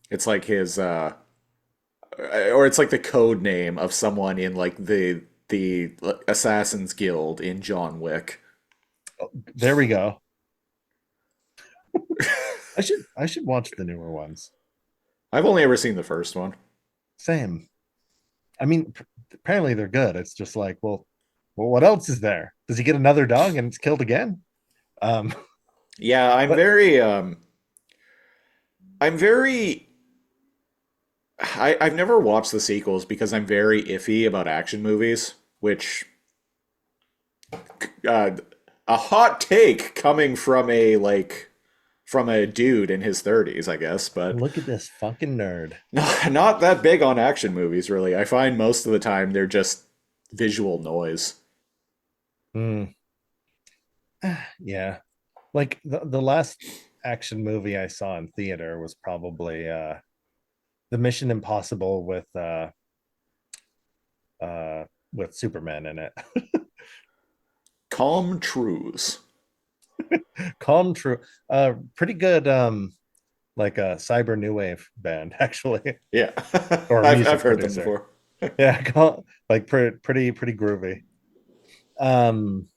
It's like his or it's like the code name of someone in like the Assassin's Guild in John Wick. There we go. I should watch the newer ones. I've only ever seen the first one. Same. I mean, apparently they're good. It's just like, well, what else is there? Does he get another dog and it's killed again? Um, Yeah, but I'm very I've never watched the sequels because I'm very iffy about action movies, which uh, a hot take coming from a like from a dude in his 30s, I guess, but Look at this fucking nerd. not that big on action movies, really. I find most of the time they're just visual noise. Hmm. Yeah. Like the last action movie I saw in theater was probably the Mission Impossible with Superman in it. Calm truths. Calm True. Pretty good like a cyber new wave band actually, Yeah, or I've music heard them producer. before. Yeah, like pretty groovy. Um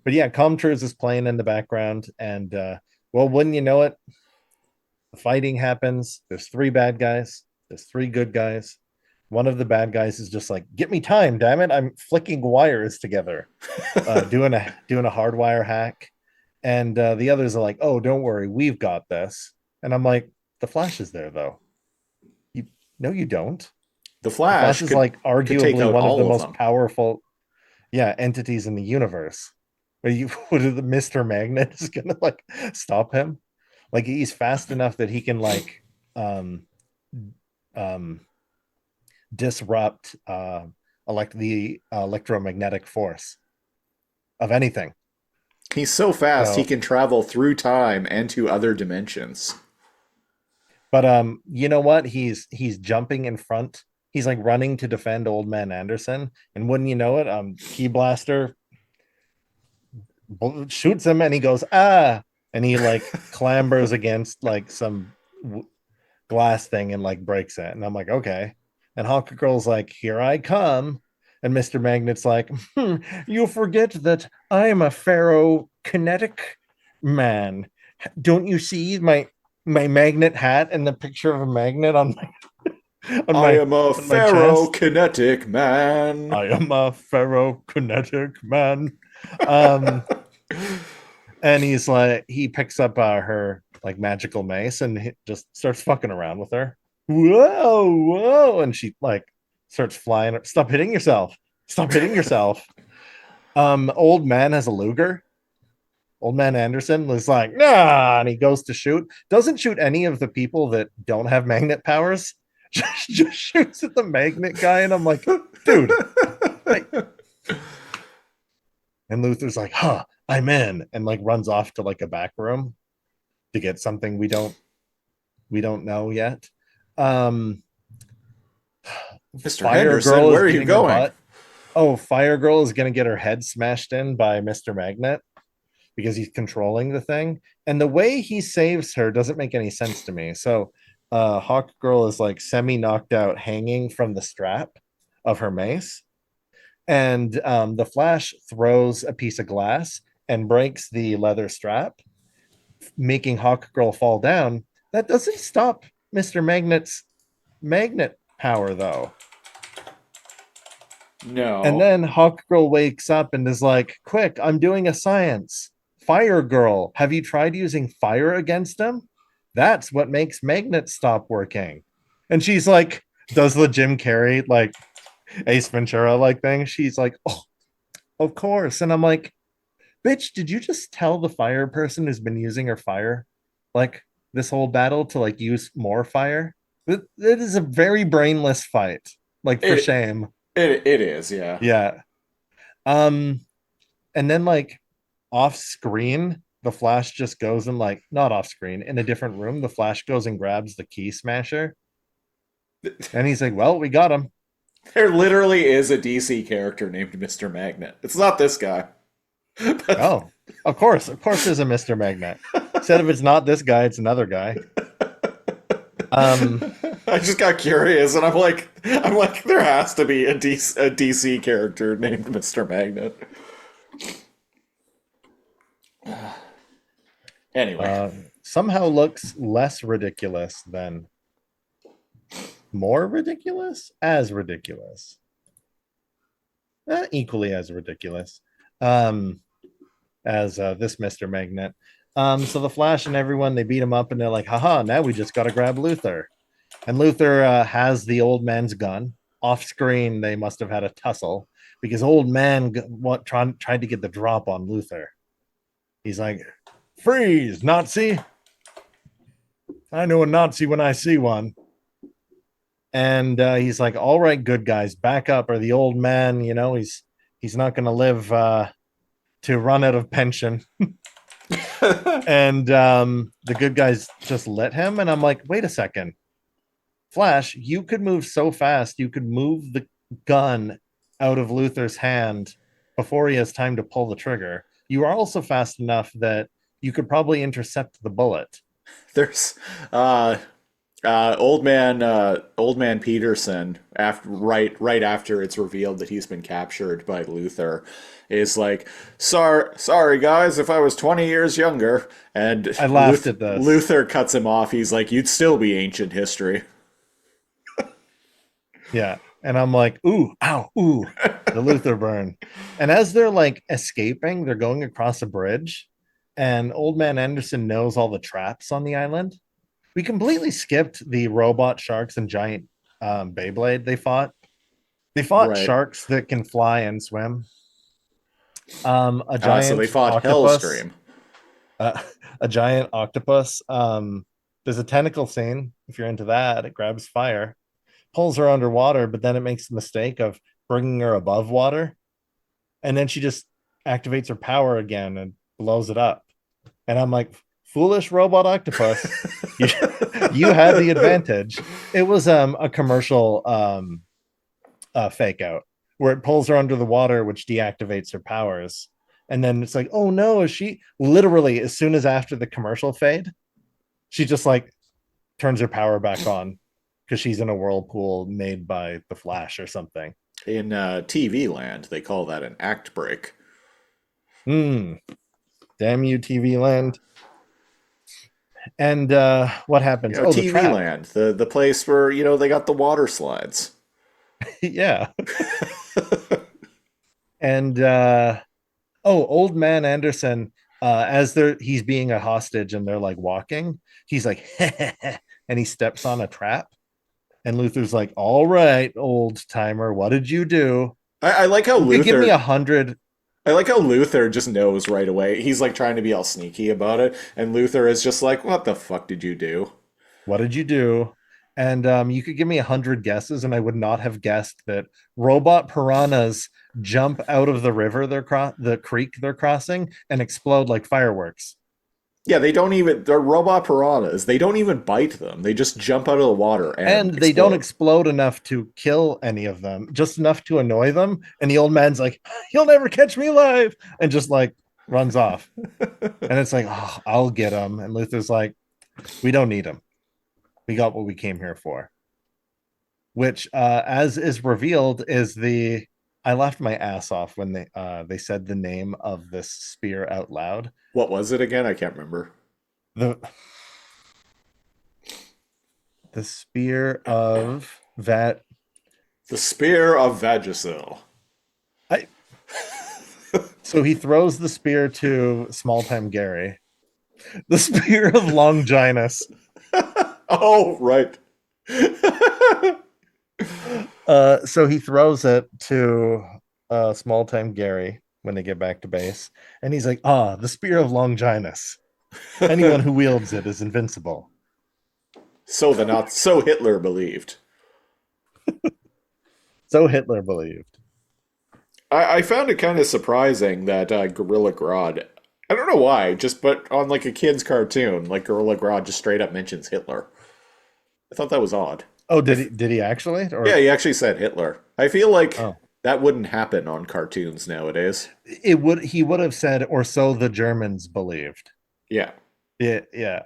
but yeah, Calm Trues is playing in the background, and well, wouldn't you know it, the fighting happens. There's three bad guys, there's three good guys. One of the bad guys is just like, get me time, damn it, I'm flicking wires together, doing a hardwire hack. And the others are like, oh, don't worry, we've got this. And I'm like, the Flash is there though. You No, you don't. The The Flash Flash is like could take arguably out one of the all of most them. powerful, yeah, entities in the universe. But you what the Mr. Magnet is gonna like stop him? Like he's fast enough that he can like um um disrupt the electromagnetic force of anything. He's so fast he So, can travel through time and to other dimensions. but you know what? He's jumping in front. He's like running to defend Old Man Anderson, and wouldn't you know it, Key Blaster shoots him, and he goes ah, and he like clambers against like some glass thing and like breaks it. And I'm like, okay. And Hawk Girl's like, here I come. And Mr. Magnet's like, you forget that I am a ferrokinetic man. Don't you see my magnet hat and the picture of a magnet on on I my am a on my chest? ferrokinetic man. I am a ferrokinetic man. Um, and he's like, he picks up her like magical mace and he just starts fucking around with her. Whoa, whoa! And she like starts flying. Stop hitting yourself! Stop hitting yourself! Old man has a Luger. Old man Anderson was like, nah, and he goes to shoot. Doesn't shoot any of the people that don't have magnet powers. Just shoots at the magnet guy, and I'm like, dude, I, and Luther's like, huh, I'm in, and like runs off to like a back room to get something we don't know yet. Um Mr. Fire Henderson, Girl where is are you getting her going? butt. Oh, Fire Girl is gonna get her head smashed in by Mr. Magnet because he's controlling the thing. And the way he saves her doesn't make any sense to me. So Hawk Girl is like semi knocked out, hanging from the strap of her mace. And the Flash throws a piece of glass and breaks the leather strap, making Hawk Girl fall down. That doesn't stop Mr. Magnet's magnet power, though. And No. then Hawk Girl wakes up and is like, quick, I'm doing a science. Fire Girl, have you tried using fire against him? That's what makes magnets stop working. And she's like, does the Jim Carrey, like Ace Ventura like thing? She's like, oh, of course. And I'm like, bitch, did you just tell the fire person who's been using her fire like this whole battle to like use more fire? It is a very brainless fight. Like for It shame. it is, yeah. Yeah. Um, and then like off screen, the Flash just goes and like not off screen in a different room. The Flash goes and grabs the key smasher, and he's like, "Well, we got him." There literally is a DC character named Mr. Magnet. It's not this guy. But Oh, of course, there's a Mister Magnet. Said if it's not this guy, it's another guy. Um, I just got curious and I'm like there has to be a DC character named Mr. Magnet. Anyway, uh, somehow looks less ridiculous than more ridiculous, as ridiculous, equally as ridiculous. Um, as this Mr. Magnet. So the Flash and everyone, they beat him up and they're like, haha, now we just got to grab Luthor. And Luthor has the old man's gun. Off screen, they must have had a tussle because old man tried to get the drop on Luthor. He's like, freeze, Nazi. I know a Nazi when I see one. And he's like, all right, good guys, back up, or the old man, he's not going to live to run out of pension. And the good guys just let him. And I'm like, wait a second, Flash, you could move so fast, you could move the gun out of Luther's hand before he has time to pull the trigger. You are also fast enough that you could probably intercept the bullet. There's old man Peterson, after right after it's revealed that he's been captured by Luther, is like, sorry guys, if I was 20 years younger. And I laughed at this. Luther cuts him off. He's like, you'd still be ancient history. Yeah. And I'm like, ooh, ow, ooh, the Luther burn. And as they're like escaping, they're going across a bridge, and Old Man Anderson knows all the traps on the island. We completely skipped the robot sharks and giant Beyblade they fought. They fought Right. sharks that can fly and swim. A So they giant fought octopus. Hellstream. Uh, a giant octopus. There's a tentacle scene. If you're into that, it grabs fire, pulls her underwater, but then it makes the mistake of bringing her above water, and then she just activates her power again and blows it up. And I'm like, foolish robot octopus, you, you had the advantage. It was a commercial fake out where it pulls her under the water, which deactivates her powers. And then it's like, oh no, is she literally, as soon as after the commercial fade, she just like turns her power back on because she's in a whirlpool made by the Flash or something. In TV land, they call that an act break. Hmm. Damn you, TV land. And what You happens? know, Oh, the TV trap. land, the place where, they got the water slides. Yeah. And old man Anderson, as he's being a hostage and they're like walking, he's like, and he steps on a trap. And Luther's like, all right, old timer, what did you do? I like how You could give me Luther 100. I like how Luther just knows right away. He's like trying to be all sneaky about it, and Luther is just like, "What the fuck did you do?" What did you do? And you could give me 100 guesses, and I would not have guessed that robot piranhas jump out of the river the creek they're crossing and explode like fireworks. Yeah, they're robot piranhas. They don't even bite them. They just jump out of the water and And they don't explode. explode enough to kill any of them, just enough to annoy them. And the old man's like, "You'll never catch me alive," and just like runs off. And it's like, "Oh, I'll get him." And Luther's like, "We don't need him. We got what we came here for." Which, as is revealed, is the I laughed my ass off when they said the name of this spear out loud. What was it again? I can't remember. The the spear of that. The Spear of Vagisil. I So he throws the spear to small time Gary. The spear of Longinus. Oh, right. So he throws it to small time Gary when they get back to base, and he's like, the spear of Longinus. Anyone who wields it is invincible. So Hitler believed. So Hitler believed. I found it kind of surprising that Gorilla Grodd. I don't know why, just but on like a kid's cartoon, like Gorilla Grodd just straight up mentions Hitler. I thought that was odd. Oh, I did he? f Did he actually? Yeah, Or he actually said Hitler. I feel like oh, that wouldn't happen on cartoons nowadays. it would. He would have said, or so the Germans believed. Yeah. Yeah, yeah.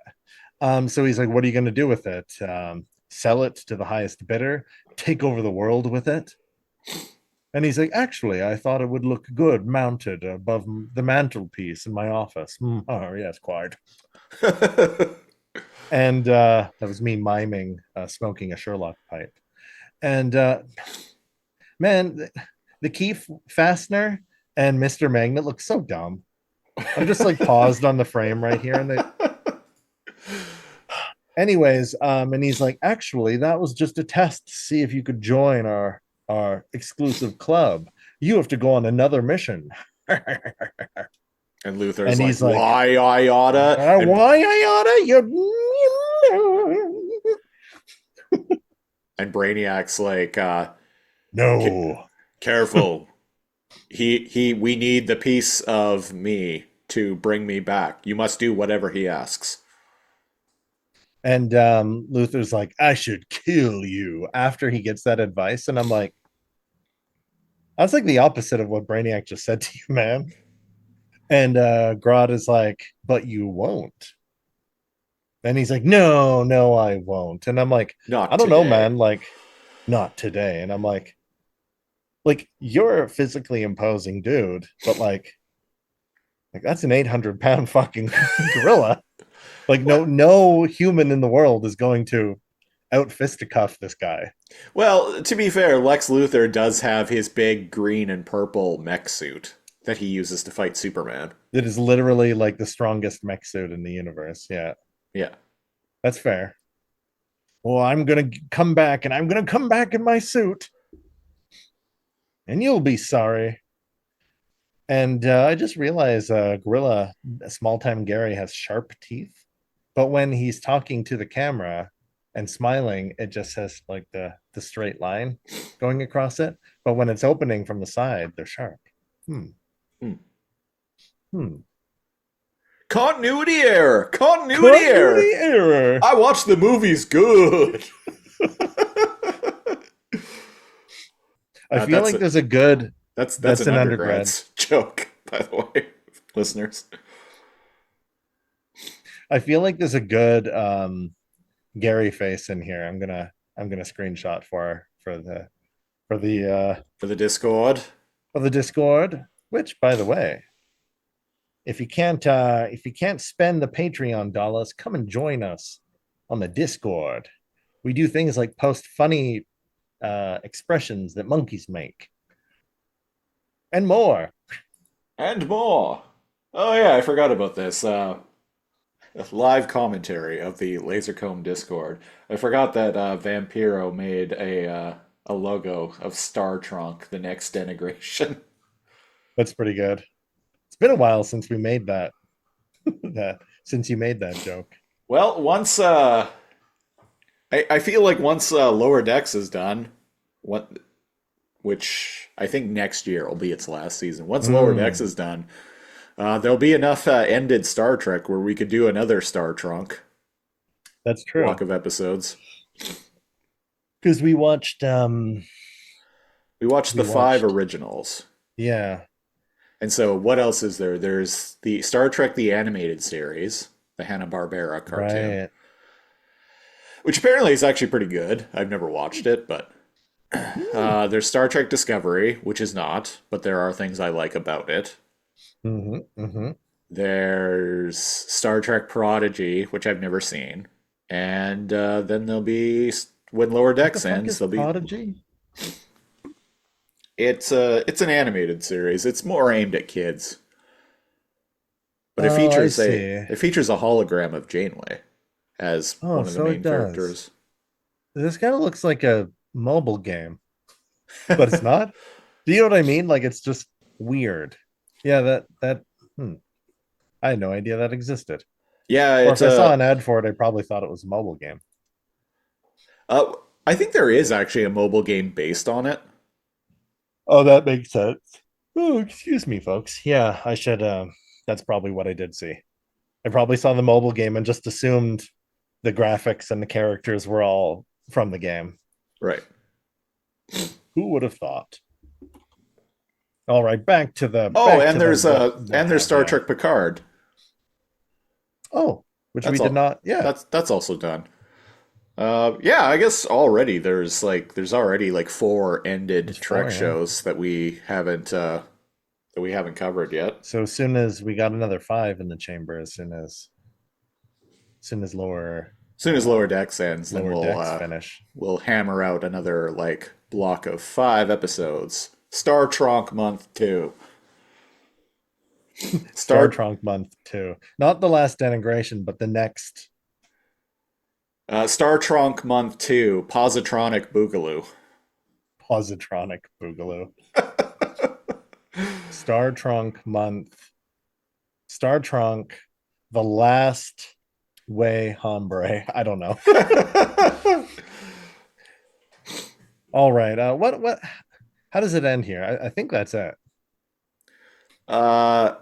So he's like, "What are you going to do with it? Sell it to the highest bidder? Take over the world with it?" And he's like, "Actually, I thought it would look good mounted above the mantelpiece in my office." Oh, yes, quite. And that was me miming smoking a Sherlock pipe. And man, the key fastener and Mr. Magnet look so dumb. I'm just like paused on the frame right here, and anyways, and he's like, "Actually, that was just a test to see if you could join our exclusive club. You have to go on another mission." And Luther's And like, he's like, why I oughta? why I oughta you? And Brainiac's like, No. careful. We need the piece of me to bring me back. You must do whatever he asks. And Luther's like, I should kill you after he gets that advice. And I'm like, that's like the opposite of what Brainiac just said to you, man. And Grodd is like, but you won't. And he's like, no, no, I won't. And I'm like, I Not don't know, today. man. Like, not today. And I'm like you're a physically imposing dude, but like that's an 800-pound fucking gorilla. Like, What? no human in the world is going to out fisticuff this guy. Well, to be fair, Lex Luthor does have his big green and purple mech suit that he uses to fight Superman. It is literally like the strongest mech suit in the universe. Yeah, Yeah. that's fair. Well, I'm gonna come back, and I'm gonna come back in my suit, and you'll be sorry. And I just realized Gorilla, small time Gary, has sharp teeth, but when he's talking to the camera and smiling, it just has like the straight line going across it. But when it's opening from the side, they're sharp. Hmm. Hmm. Hmm. Continuity error! Continuity error! Continuity error. I watched the movies good. I feel That's like a, there's a good. that's That's an an undergrad. undergrad's joke, by the way, listeners. I feel like there's a good Gary face in here. I'm gonna screenshot for the For the Discord. for the Discord. Which, by the way, if you can't spend the Patreon dollars, come and join us on the Discord. We do things like post funny expressions that monkeys make and more. And more. Oh yeah, I forgot about this. Live commentary of the Laser Comb Discord. I forgot that Vampiro made a logo of Star Trunk, the next denigration. That's pretty good. It's been a while since we made that that since you made that joke. Well, once I feel like once Lower Decks is done, what which I think next year will be its last season. Once Lower Decks Mm, is done, there'll be enough ended Star Trek where we could do another Star Trunk that's block true. of episodes. Because We watched we the five watched originals. yeah, And so, what else is there? There's the Star Trek the Animated Series, the Hanna-Barbera cartoon, right. which apparently is actually pretty good. I've never watched it, but Mm. there's Star Trek Discovery, which is not, but there are things I like about it. Mm-hmm, mm-hmm. There's Star Trek Prodigy, which I've never seen. And then there'll be, when Lower What the Decks fuck ends, is there'll be, Prodigy? it's an animated series. It's more aimed at kids. But Oh, I see. it features a hologram of Janeway as Oh, one of the so it main does. characters. This kind of looks like a mobile game, but it's not. Do you know what I mean? Like it's just weird. Yeah, that hmm. I had no idea that existed. Yeah, Or it's if I saw a. an ad for it, I probably thought it was a mobile game. I think there is actually a mobile game based on it. Oh, that makes sense. Oh, excuse me, folks. Yeah, I should. That's probably what I did see. I probably saw the mobile game and just assumed the graphics and the characters were all from the game. Right. Who would have thought? All right, Oh, back to the what and there's have Star you. Trek Picard. Oh, which we That's did all. not. Yeah, That's also done. Yeah, I guess already there's already like four ended there's Trek four. Yeah. shows that we haven't covered yet. So as soon as we got another five in the chamber, as soon as As soon as Lower Decks ends, then lower decks finish. we'll hammer out another like block of five episodes. Star Trek month two. Star Star Trek month two, not the last denigration, but the next Star Trek month two. Positronic Boogaloo. positronic boogaloo. Star Trek month Star Trunk, the last way hombre. I don't know. All right. What how does it end here? I think that's it. uh,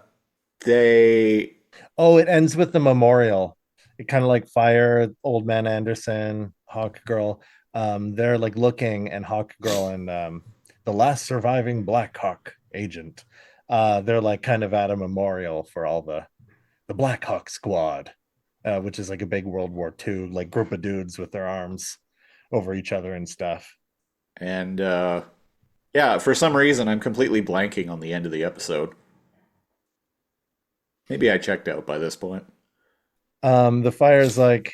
they, Oh, it ends with the memorial. It kind of like Fire, Old Man Anderson, Hawk Girl. They're like looking, and Hawk Girl and the last surviving Black Hawk agent. They're like kind of at a memorial for all the Black Hawk Squad, which is like a big World War II like group of dudes with their arms over each other and stuff. and yeah, for some reason, I'm completely blanking on the end of the episode. Maybe I checked out by this point. The Fire's like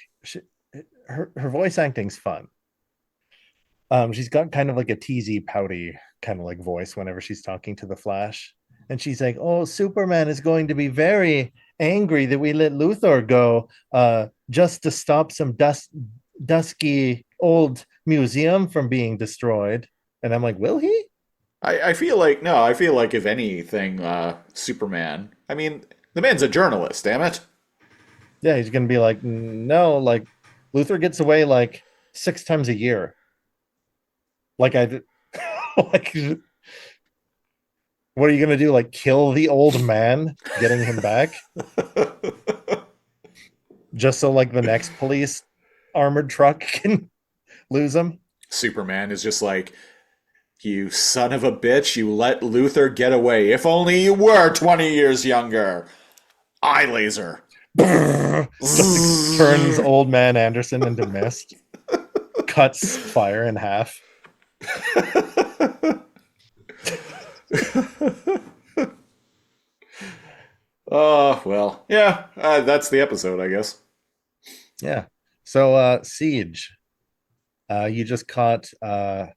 her voice acting's fun. She's got kind of like a teasy, pouty kind of like voice whenever she's talking to the Flash, and she's like, "Oh, Superman is going to be very angry that we let Luthor go, just to stop some dusky old museum from being destroyed." And I'm like, "Will he?" I feel like no, I feel like if anything, Superman. I mean, the man's a journalist, damn it. Yeah, he's gonna be like, "No, like Luthor gets away like 6 times a year." Like I did, like what are you gonna do? Like kill the old man, getting him back? Just so like the next police armored truck can lose him. Superman is just like, you son of a bitch, you let Luther get away. If only you were 20 years younger. Eye laser. Just turns old man Anderson into mist, cuts Fire in half. Oh, well, yeah, that's the episode, I guess. Yeah. So Siege. You just caught uh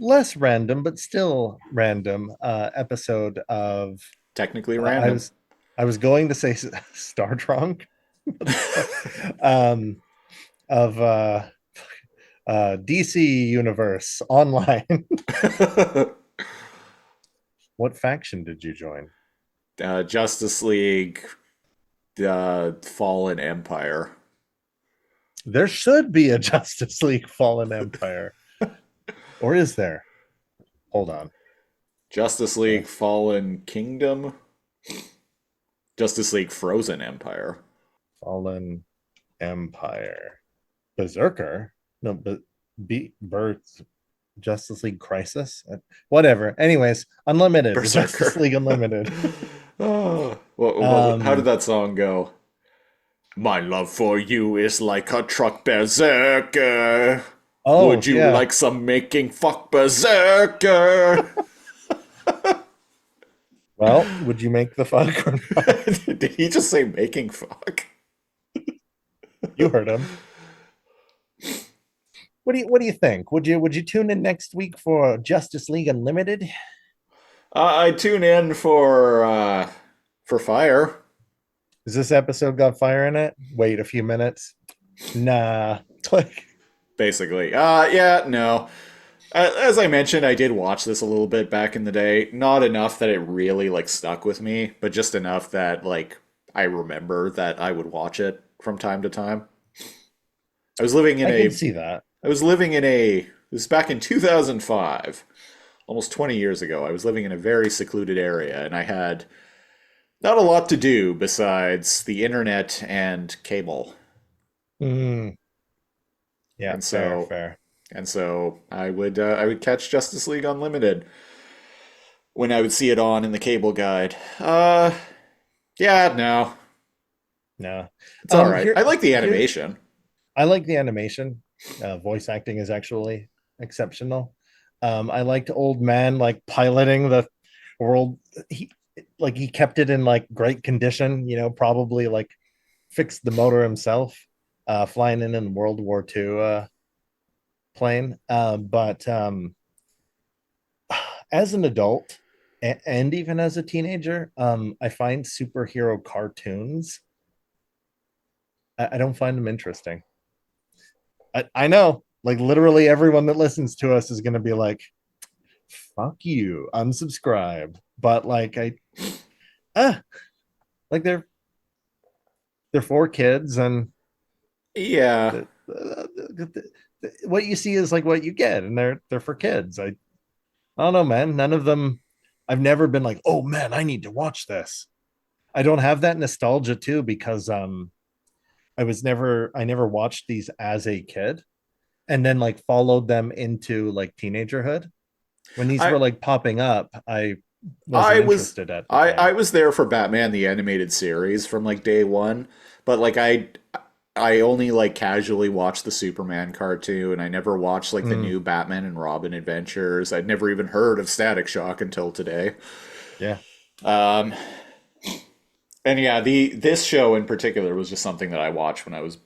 less random but still random episode of Technically I random. was going to say Star Trunk. um of DC Universe Online. What faction did you join? Justice League, Fallen Empire. There should be a Justice League Fallen Empire. Or is there? Hold on. Justice League Fallen Kingdom. Justice League Frozen Empire. Fallen Empire. Berserker? No, but Birth Justice League Crisis? Whatever. Anyways, Unlimited. Justice Berserker. League Unlimited. Oh, how did um that song go? My love for you is like a truck berserker. oh Would you yeah. like some making fuck berserker? Well, would you make the fuck or not? Did he just say making fuck? You heard him. What do you think? Would you tune in next week for Justice League Unlimited? I tune in for Fire. Is this episode got fire in it? Wait a few minutes. Nah. Like Basically. Yeah, no. As I mentioned, I did watch this a little bit back in the day. Not enough that it really like stuck with me, but just enough that like I remember that I would watch it from time to time. I was living in I can a see that. I was living in a it was back in 2005, almost 20 years ago. I was living in a very secluded area and I had not a lot to do besides the internet and cable. Mm, yeah, And fair, so fair. I would catch Justice League Unlimited when I would see it on in the cable guide. Yeah, no, No. it's all right. Here I like the here animation. I like the animation. Voice acting is actually exceptional. I liked Old Man like piloting the world. He kept it in like great condition, probably like fixed the motor himself, flying in World War II plane. But as an adult and even as a teenager, I find superhero cartoons, I don't find them interesting. I know, like literally everyone that listens to us is going to be like, fuck you, unsubscribe. But like, ah, Like they're for kids, and Yeah. what you see is like what you get, and they're for kids. I don't know, man. None of them. I've never been like, oh man, I need to watch this. I don't have that nostalgia too because I never watched these as a kid, and then like followed them into like teenagerhood. When these I were like popping up, I I wasn't was interested at the I time. was there for Batman the animated series from like day one, but like I only like casually watched the Superman cartoon. I never watched like the Mm, new Batman and Robin adventures. I'd never even heard of Static Shock until today. yeah. Um, and yeah, the this show in particular was just something that I watched when I was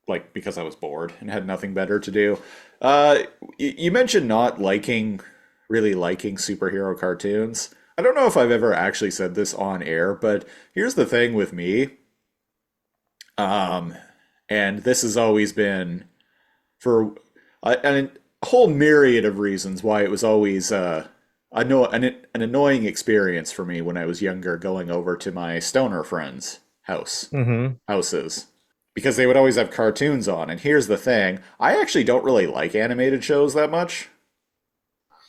like because I was bored and had nothing better to do. Uh, you mentioned not really liking superhero cartoons. I don't know if I've ever actually said this on air, but here's the thing with me. Um, and this has always been for a whole myriad of reasons why it was always an annoying experience for me when I was younger going over to my stoner friends' Mm-hmm. houses because they would always have cartoons on. And here's the thing, I actually don't really like animated shows that much.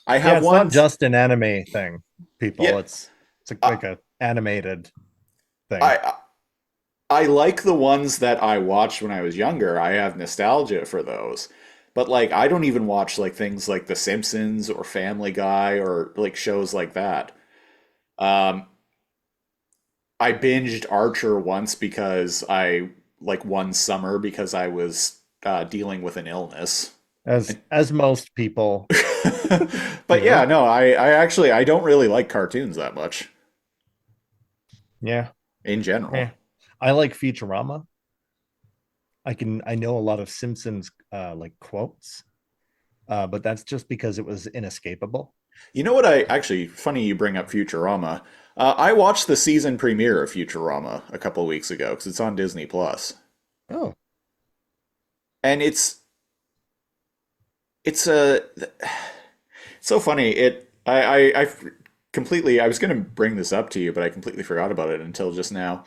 I Yeah, have it's not ones, just an anime thing, yeah, people. It's I, like a animated thing. I I like the ones that I watched when I was younger. I have nostalgia for those. But like I don't even watch like things like The Simpsons or Family Guy or like shows like that. Um, I binged Archer once because I like one summer because I was dealing with an illness. As most people But yeah, do. no, I actually I don't really like cartoons that much Yeah. in Yeah. general. I like Futurama. I know a lot of Simpsons like quotes, but that's just because it was inescapable. You know what I actually funny you bring up Futurama. I watched the season premiere of Futurama a couple of weeks ago because it's on Disney Plus, Oh, and it's a so funny. I completely I was going to bring this up to you, but I completely forgot about it until just now.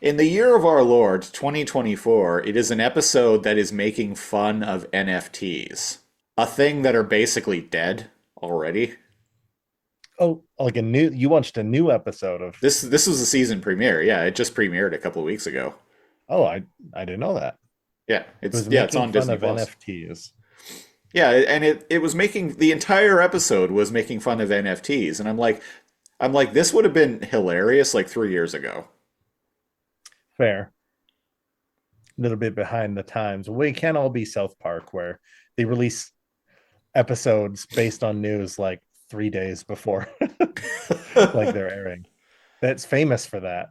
In the year of our Lord 2024, it is an episode that is making fun of NFTs, a thing that are basically dead already. oh, like a new you watched a new episode of This was a season premiere. Yeah, it just premiered a couple of weeks ago. oh, I didn't know that. Yeah, It was it's making on fun Disney of Plus. NFTs. Yeah, and it was making the entire episode was making fun of NFTs, and I'm like this would have been hilarious like 3 years ago. Fair. A little bit behind the times. We can't all be South Park where they release episodes based on news like 3 days before like they're airing. That's famous for that.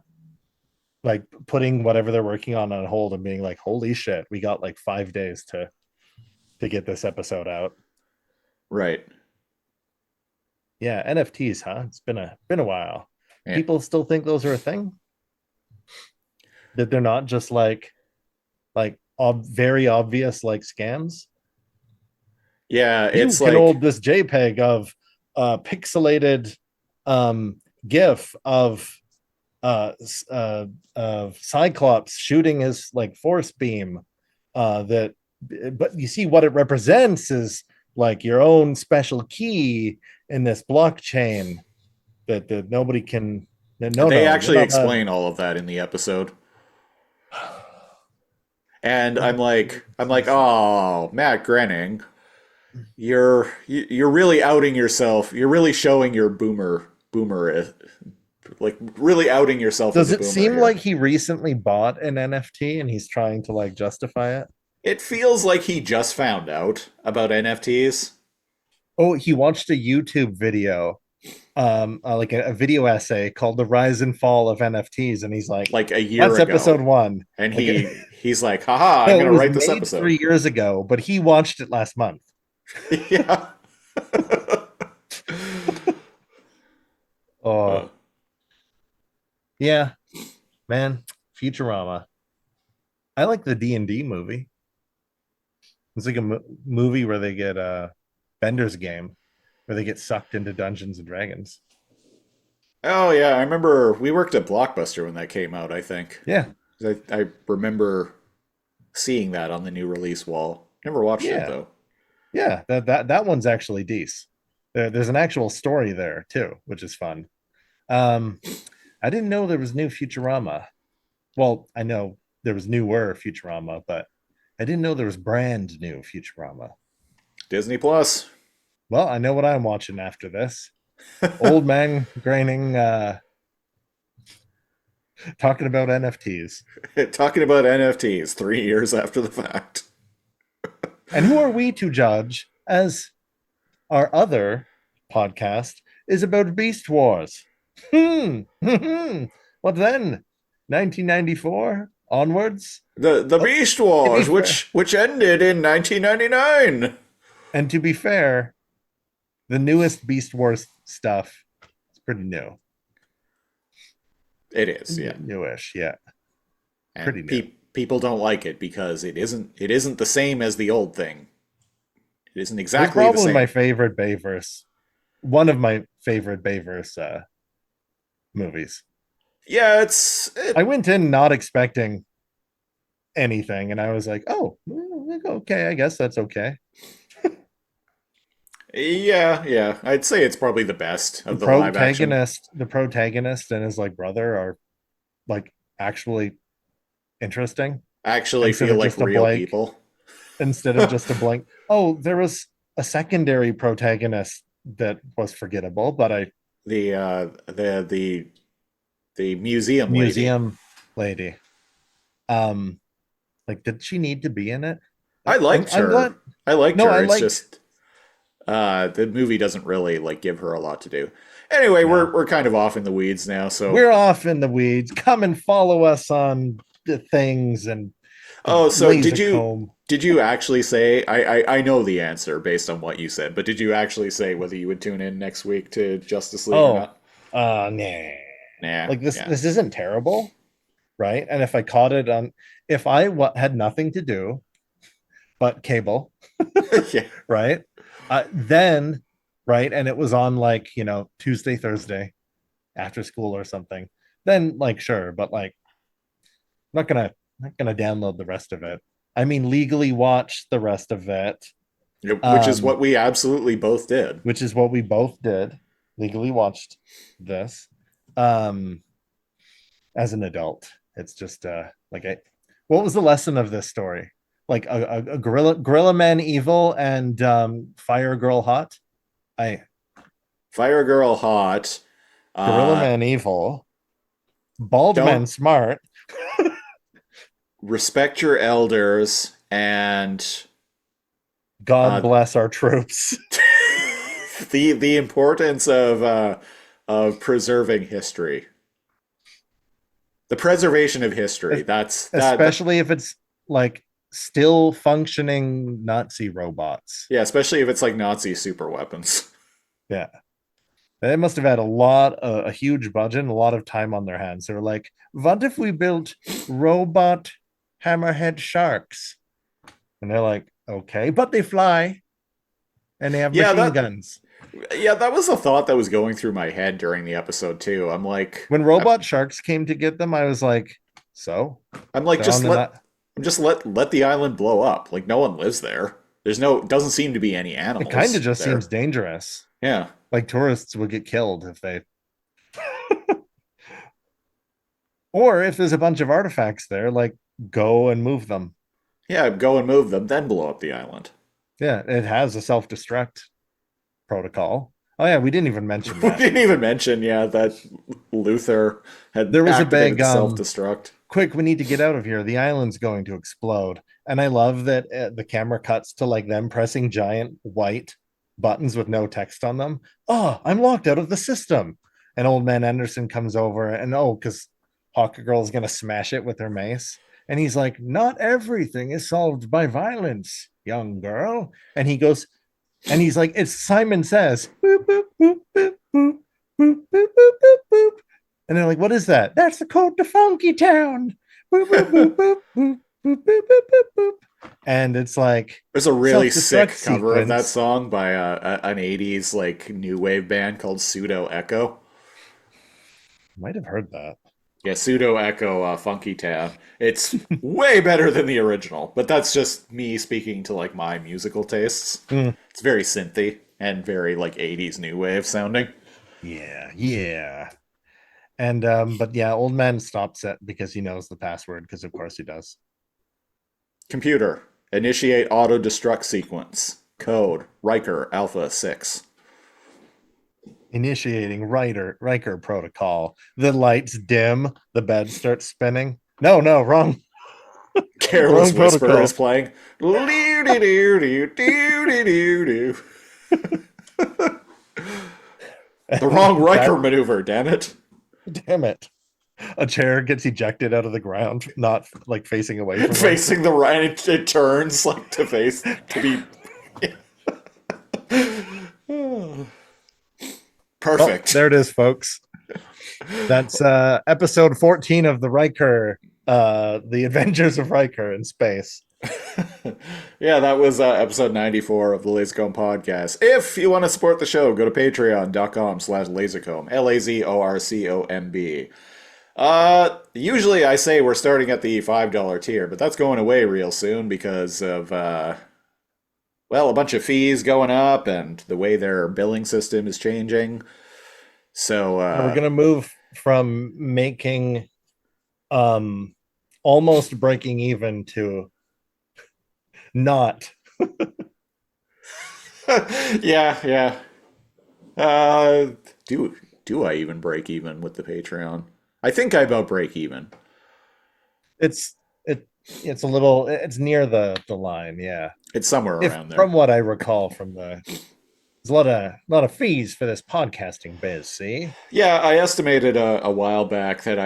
Like putting whatever they're working on hold and being like, "Holy shit, we got like 5 days to get this episode out." Right. Yeah, NFTs, huh? It's been a while. Yeah. People still think those are a thing. That they're not just very obvious like scams. Yeah, You it's can like hold this JPEG of pixelated GIF uh, of Cyclops shooting his like force beam. That, but you see what it represents is like your own special key in this blockchain that nobody can. they No, you're actually not allowed. explain all of that in the episode. And What I'm like, is that? "Oh, Matt Groening, you're really outing yourself. You're really showing your boomer like really outing yourself as Does a it boomer seem here." like he recently bought an NFT and he's trying to like justify it? It feels like he just found out about NFTs Oh, he watched a YouTube video, like a video essay called "The Rise and Fall of NFTs," and he's like, like a year "That's episode ago. one." And Like, he's like, haha, I'm no, it gonna was write this made episode. 3 years ago, but he watched it last month. Yeah. Uh, Oh, yeah, man, Futurama. I like the D&D movie. It's like a movie where they get Bender's game, where they get sucked into Dungeons and Dragons. Oh yeah, I remember we worked at Blockbuster when that came out, I think. Yeah, I remember seeing that on the new release wall. Never watched it yeah, though. yeah. That one's actually decent. There's an actual story there too, which is fun. Um, I didn't know there was new Futurama. Well, I know there was newer Futurama, but I didn't know there was brand new Futurama. Disney Plus. Well, I know what I'm watching after this. Old man graining, talking about NFTs. Talking about NFTs 3 years after the fact. And who are we to judge as our other podcast is about Beast Wars? What then? 1994 onwards? The Oh, Beast to be Wars, fair, which ended in 1999. and to be fair, the newest Beast Wars stuff is pretty new. It is, yeah. Newish, yeah. Pretty And new. people don't like it because it isn't the same as the old thing. It isn't It was exactly the probably my same. favorite Bayverse, one of my favorite Bayverse movies. Yeah, it's I it, went in not expecting anything, and I was like, "Oh, okay, I guess that's okay." yeah. I'd say it's probably the best The of the live action. protagonist, the protagonist, and his like brother are like actually interesting Actually instead feel of like just a real blank. people. Instead of just a blank. Oh, there was a secondary protagonist that was forgettable, but I The museum lady. museum lady. Um, like, did she need to be in it? I I'm liked I'm her. glad. I liked No, I her. It's liked. just the movie doesn't really like give her a lot to do. Anyway, we're No, we're kind of off in the weeds now, so we're off in the weeds. Come and follow us on the things and the oh, so did laser you comb. did you actually say I know the answer based on what you said, but did you actually say whether you would tune in next week to Justice League or Oh, not? nah. Nah, Like this. yeah. This isn't terrible, right? And if I caught it on, if I had nothing to do but cable, Yeah. right? Then, right, and it was on like Tuesday, Thursday after school or something. Then, like, sure, but like, not gonna download the rest of it. I mean, legally watch the rest of it, Which is what um, we absolutely both did. which is what we both did. Legally watched this, um, as an adult. It's just like what was the lesson of this story? Like a gorilla man evil and fire girl hot. I Fire Girl hot. Gorilla Uh Man evil, Bald don't Man smart. respect your elders and God uh bless our troops. the importance of preserving history. The preservation of history. That Especially if it's like still functioning Nazi robots. yeah, especially if it's like Nazi super weapons. Yeah. They must have had a huge budget and a lot of time on their hands. They were like, what if we built robot hammerhead sharks? And they're like, okay, but they fly and they have Yeah, machine that guns. yeah, that was a thought that was going through my head during the episode too. When robot sharks came to get them, I was like, so I'm like they're on just the let not. just let the island blow up. Like no one lives there. There's no doesn't seem to be any It kind of animals just seems there. dangerous. Yeah. Like tourists would get killed if they, or if there's a bunch of artifacts there, like go and move them. Yeah, go and move them, then blow up the island. Yeah, it has a self destruct protocol. Oh yeah, we didn't even mention We that. didn't even mention, yeah, that Luther had There was a activated big the self-destruct. quick, we need to get out of here. The island's going to explode. And I love that the camera cuts to like them pressing giant white buttons with no text on them. Oh, I'm locked out of the system. And old man Anderson comes over and because Hawk Girl is gonna smash it with her mace. And he's like, not everything is solved by violence, young girl. And he goes, and he's like, it's Simon Says. Boop, boop, boop, boop, boop, boop, boop, boop, boop, boop. And they're like, what is that? That's the code to Funky Town. Boop, boop, boop, boop, boop, boop, boop, boop, boop, boop. And it's like There's a really self-destruct sick cover of that sequence. song by an '80s like new wave band called Pseudo Echo. Might have heard that. Yeah, Pseudo Echo Funky Town. It's way better than the original, but that's just me speaking to like my musical tastes. Mm, It's very synthy and very like 80s new wave sounding. yeah, yeah. And but yeah, old man stops it because he knows the password, because of course he does. Computer, initiate auto destruct sequence. Code, Riker Alpha 6. Initiating Riker protocol. The lights dim, the bed starts spinning. No, no, wrong, Careless wrong Whisper is protocol. playing. The wrong That Riker maneuver, damn it. damn it. A chair gets ejected out of the ground, not like facing away from them. Facing the right, it turns like to face to be Well, perfect. there it is, folks. That's episode 14 of the Riker, the Adventures of Riker in space. Yeah, that was episode 94 of the Lasercomb podcast. If you want to support the show, go to patreon.com/lasercomb, LAZORCOMB. Usually I say we're starting at the $5 tier, but that's going away real soon because of, well, a bunch of fees going up and the way their billing system is changing. So, Yeah, we're gonna move from making um almost breaking even to not. yeah, yeah. Uh, do do I even break even with the Patreon? I think I about break even. It's it's a little, it's near the line, yeah. It's somewhere If around there. from what I recall from the, there's a lot of fees for this podcasting biz, see? Yeah, I estimated a while back that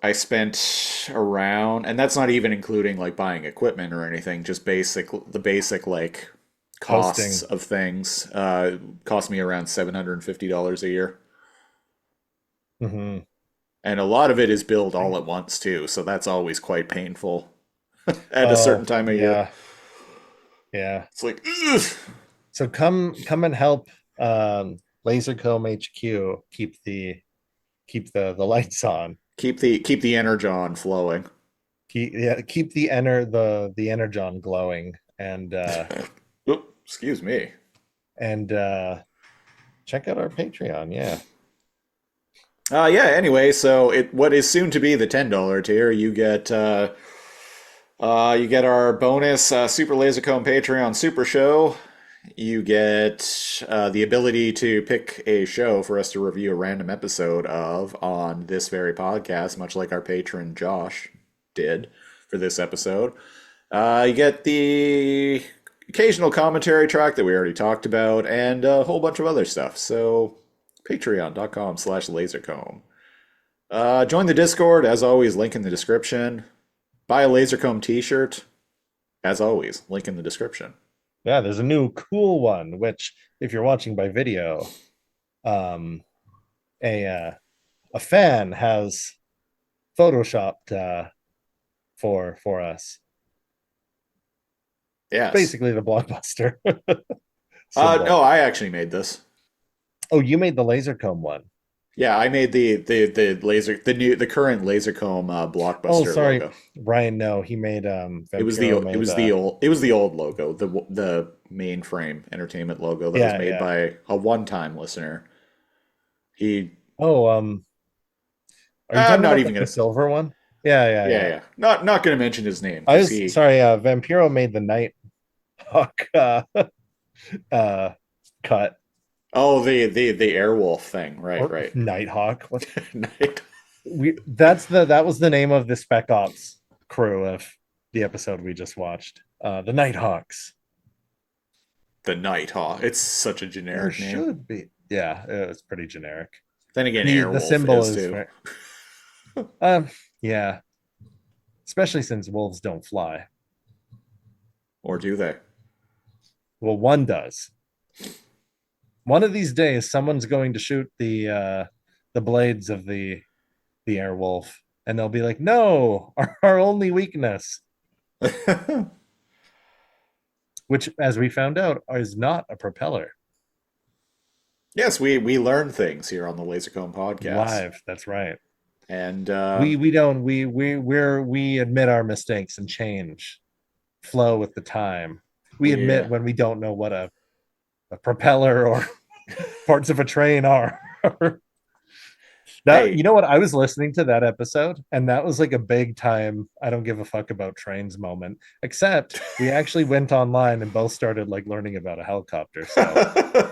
I spent around, and that's not even including like buying equipment or anything, just the basic like costs Hosting. of things. Cost me around $750 a year, Hmm. and a lot of it is billed all at once too, so that's always quite painful at a certain Oh, time of year. yeah, yeah. It's like, ugh. So come and help Lasercomb HQ keep the lights on. Keep the energon flowing. Keep the energon glowing, Oop, excuse me. and check out our Patreon. Yeah. Yeah. Anyway, so it what is soon to be the $10 tier, you get our bonus Super Lasercomb Patreon Super Show. You get the ability to pick a show for us to review a random episode of on this very podcast, much like our patron Josh did for this episode. You get the occasional commentary track that we already talked about, and a whole bunch of other stuff. So, patreon.com/lasercomb. Join the Discord, as always, link in the description. Buy a Lasercomb t-shirt, as always, link in the description. Yeah, there's a new cool one, which if you're watching by video, um a uh, a fan has photoshopped for us. It's Yes. basically the blockbuster symbol. No, I actually made this. Oh, you made the Lasercomb one. Yeah, I made the current Lasercomb Oh, blockbuster sorry, logo. Ryan. No, he made Vampiro made it was the old logo, the mainframe entertainment logo that was yeah, made yeah. by a one-time listener. He Oh, are you I'm talking not about even like the gonna silver one? Yeah, yeah, yeah, yeah. yeah. Not gonna mention his name I because was he sorry, Vampiro made the Nighthawk uh cut. oh the Airwolf thing. Right, Or right. Nighthawk. What Night that was the name of the Spec Ops crew of the episode we just watched. The Nighthawks. the Nighthawk. It's such a There generic name. should be. Yeah, it's pretty generic. Then again, The Airwolf symbol is is too. fair. Yeah, especially since wolves don't fly. Or do they? Well, one does. One of these days, someone's going to shoot the blades of the airwolf, and they'll be like, "No, our only weakness," which, as we found out, is not a propeller. Yes, we learn things here on the Lasercomb podcast. Live. That's right. And We don't we admit our mistakes and change, flow with the time. We we admit when we don't know what a propeller or parts of a train are. That, you hey, know what, I was listening to that episode and that was like a big time I don't give a fuck about trains moment, except we actually went online and both started like learning about a helicopter. So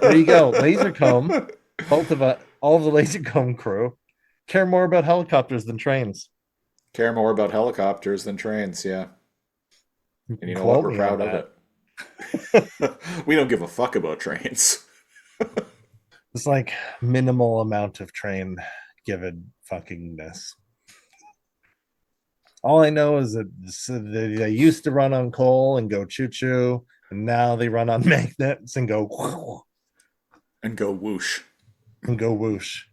there you go, Laser Comb. Both of us, all of the Laser Comb crew, care more about helicopters than trains. care more about helicopters than trains, yeah. You And can you know what? quote We're me on proud of that. it. We don't give a fuck about trains. It's like minimal amount of train given fuckingness. All I know is that they used to run on coal and go choo choo, and now they run on magnets and go And go whoosh. and go whoosh.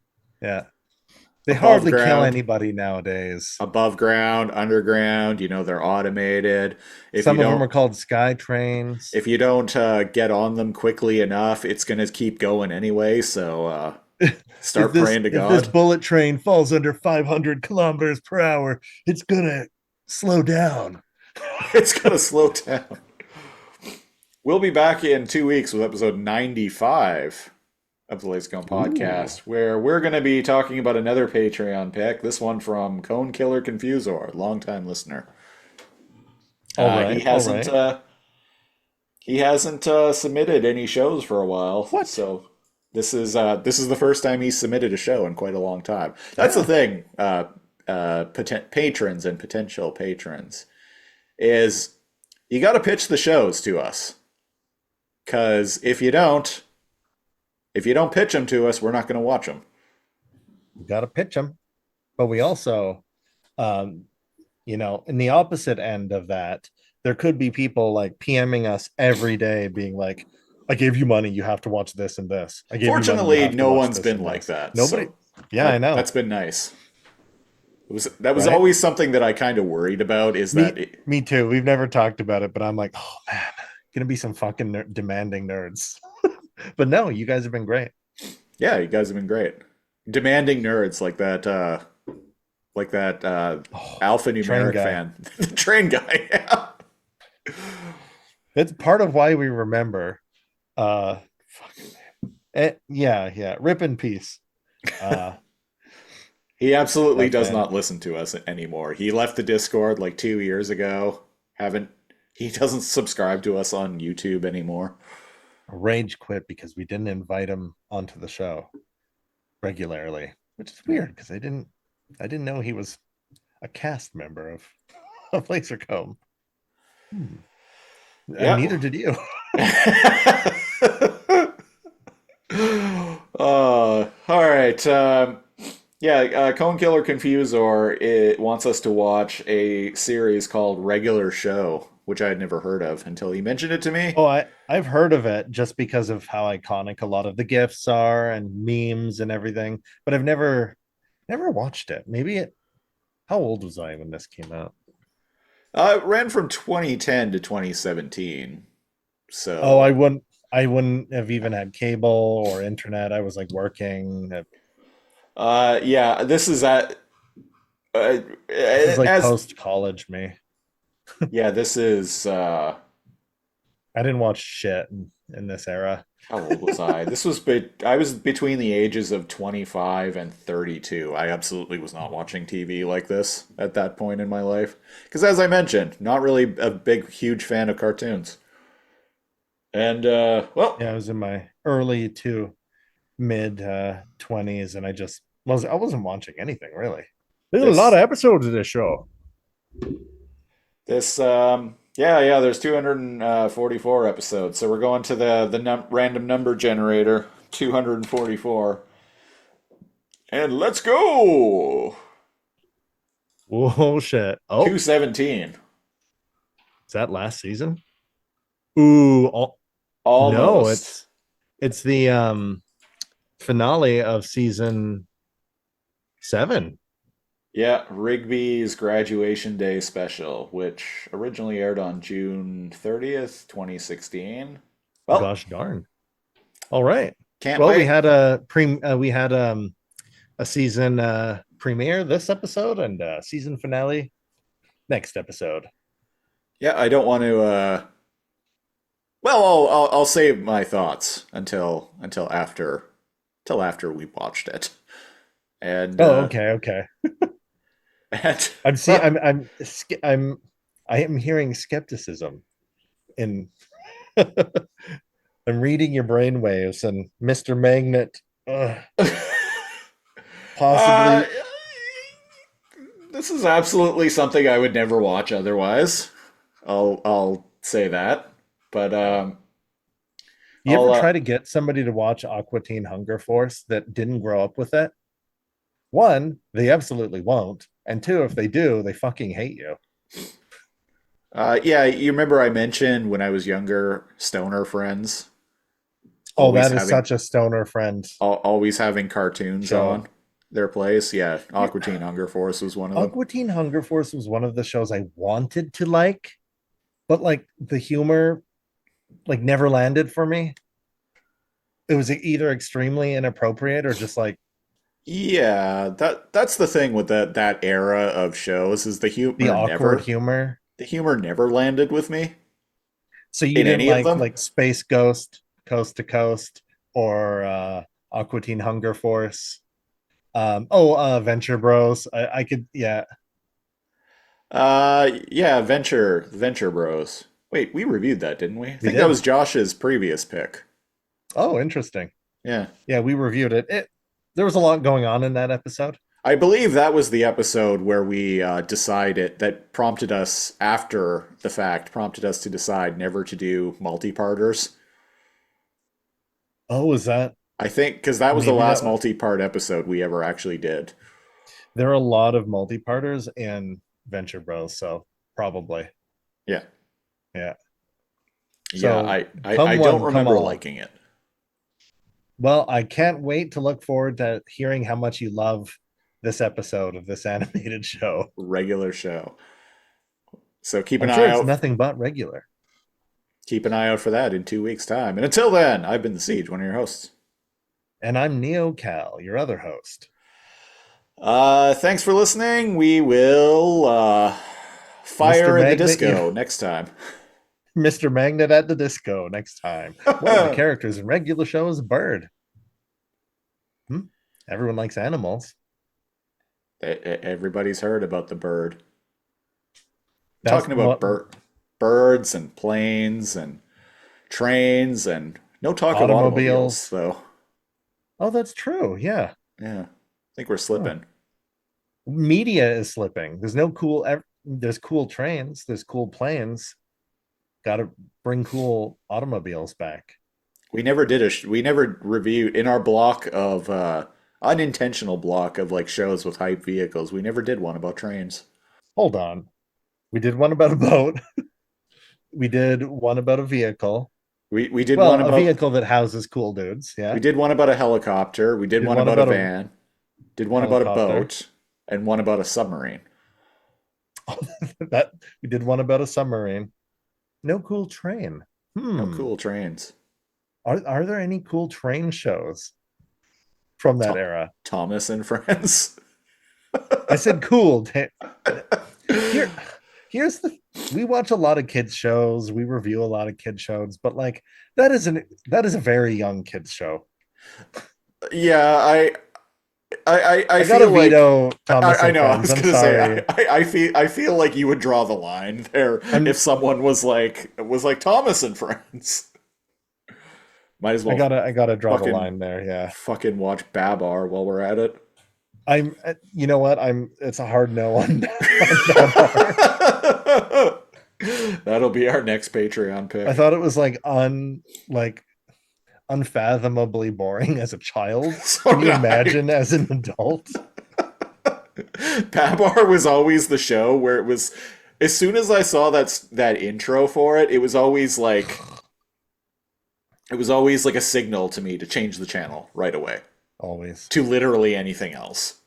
Yeah, they Above hardly kill ground, anybody nowadays. above ground, underground, they're automated. If you Some of them don't are called sky trains. if you don't get on them quickly enough, it's gonna keep going anyway, so if start this praying to if this God. bullet train falls under 500 kilometers per hour, it's gonna slow down. It's gonna slow down. We'll be back in 2 weeks with episode 95 of the Lazy Gum Ooh, Podcast, where we're going to be talking about another Patreon pick. This one from Cone Killer Confusor, longtime listener. all He right, all hasn't right. uh, he hasn't submitted any shows for a while, What? so this is the first time he's submitted a show in quite a long time. That's the Yeah, thing, patrons and potential patrons, is you got to pitch the shows to us, because if you don't pitch them to us, we're not going to watch them. we got to pitch them, but we also, um, in the opposite end of that, there could be people like PMing us every day, being like, "I gave you money, you have to watch this and this. I gave you money, you Fortunately, have to no watch one's this been and like this." that, Nobody. so Yeah, I that's know, been nice. That was right? always something that I kind of worried about. Is that Me too. We've never talked about it, but I'm like, oh man, gonna be some fucking demanding nerds. But no, you guys have been great. yeah, you guys have been great, demanding nerds like that Oh, train alphanumeric guy. fan, the train guy. Yeah. It's part of why we remember. Fucking yeah, yeah. Rip in peace. Uh, He absolutely that does fan. not listen to us anymore. He left the Discord like 2 years ago. Haven't He doesn't subscribe to us on YouTube anymore. Rage quit because we didn't invite him onto the show regularly, which is weird because I didn't know he was a cast member of Laser Comb. Hmm. And Yeah. neither did you. All right. Yeah, Cone Killer Confusor it wants us to watch a series called Regular Show, which I had never heard of until he mentioned it to me. Oh, I've heard of it just because of how iconic a lot of the gifs are and memes and everything, but I've never watched it. Maybe it. How old was I when this came out? It ran from 2010 to 2017. Oh, I So, wouldn't. I wouldn't have even had cable or internet. I was like working. yeah, this is at This is like as post college me. yeah, this is I didn't watch shit in this era. how old was I? I was between the ages of 25 and 32. I absolutely was not watching TV like this at that point in my life. Because as I mentioned, not really a big, huge fan of cartoons. And well, Yeah, I was in my early to mid 20s, and I wasn't watching anything really. There's a lot this of episodes of this show. this yeah, there's 244 episodes. So we're going to the random number generator, 244. And let's go. Oh shit! Oh, 217. is that last season? Ooh, no, Almost. it's the finale of season 7. Yeah, Rigby's graduation day special, which originally aired on June 30th, 2016. Well, Gosh darn. All right. can't Well, we wait. had a season premiere this episode and season finale next episode. Yeah, I don't want to. Well, I'll save my thoughts until after we watched it, and Oh, okay, okay. and I'm see. I am hearing skepticism in. I'm reading your brainwaves and Mr. Magnet. uh, Possibly. this is absolutely something I would never watch otherwise. I'll say that, but You I'll ever try to get somebody to watch Aqua Teen Hunger Force that didn't grow up with it? One, they absolutely won't, and two, if they do, they fucking hate you. yeah, you remember I mentioned when I was younger, stoner friends Oh, always that is having such a stoner friend always having cartoons show. on their place. Yeah, Yeah, Aqua Teen Hunger Force was one of them. Aqua Teen Hunger Force was one of the shows I wanted to like, but like the humor like never landed for me. It was either extremely inappropriate or just like Yeah, that's the thing with that era of shows is the awkward humor. the humor never landed with me So you in didn't any of them. like Space Ghost, Coast to Coast, or Aqua Teen Hunger Force. Venture Bros. I could, yeah, Yeah, Venture Bros. Wait, we reviewed that, didn't we? I we think that did. was Josh's previous pick. Oh, interesting. Yeah. Yeah, we reviewed it. There was a lot going on in that episode. I believe that was the episode where we decided that prompted us after the fact, prompted us to decide never to do multi-parters. Oh, is that I think because that was the maybe last that multi-part episode we ever actually did. there are a lot of multi-parters in Venture Bros, so probably. Yeah. Yeah. Yeah, So I come don't one, come remember all. liking it. Well, I can't wait to look forward to hearing how much you love this episode of this animated show. Regular show. So I'm sure it's nothing but regular. keep an eye out for that in 2 weeks' time. And until then, I've been the Siege, one of your hosts. And I'm Neo Cal, your other host. Thanks for listening. We will Mr. fire in the Magnet, you disco next time. Mr. Magnet at the disco next time. One of the characters in regular show is a bird. Hmm? Everyone likes animals. Everybody's heard about the bird. That's Talking about what birds and planes and trains and no talk of automobiles, automobiles. though. Oh, that's true. Yeah. Yeah, I think we're Huh. slipping. Media is slipping. There's no cool. There's cool trains. There's cool planes. Got to bring cool automobiles back. We never reviewed in our block of unintentional block of like shows with hype vehicles. We never did one about trains. Hold on. We did one about a boat. We did one about a vehicle. We did Well, one a about vehicle that houses cool dudes. we Yeah. did one about a helicopter. We did Did one one about a about a van. Did one about a helicopter. boat, and one about a submarine. That we did one about a submarine. No cool train. No Hmm. cool trains. Are there any cool train shows from that Tho- era? Thomas and Friends. I said cool. Here, here's the. We watch a lot of kids shows. We review a lot of kids shows, but like that is a very young kids show. Yeah, I I gotta feel like veto Thomas I and know. I Friends. was I'm gonna say sorry. I feel like you would draw the line there if I'm someone was like Thomas and Friends. Might as well I gotta draw the fucking line there. Yeah. fucking watch Babar while we're at it. I'm you know what? It's a hard no on, on Babar. That'll be our next Patreon I pick. thought it was like unfathomably boring as a child. So Can you did imagine as an adult? Babar was always the show where it was as soon as I saw that intro for it, it was always like a signal to me to change the channel right away Always. to literally anything else.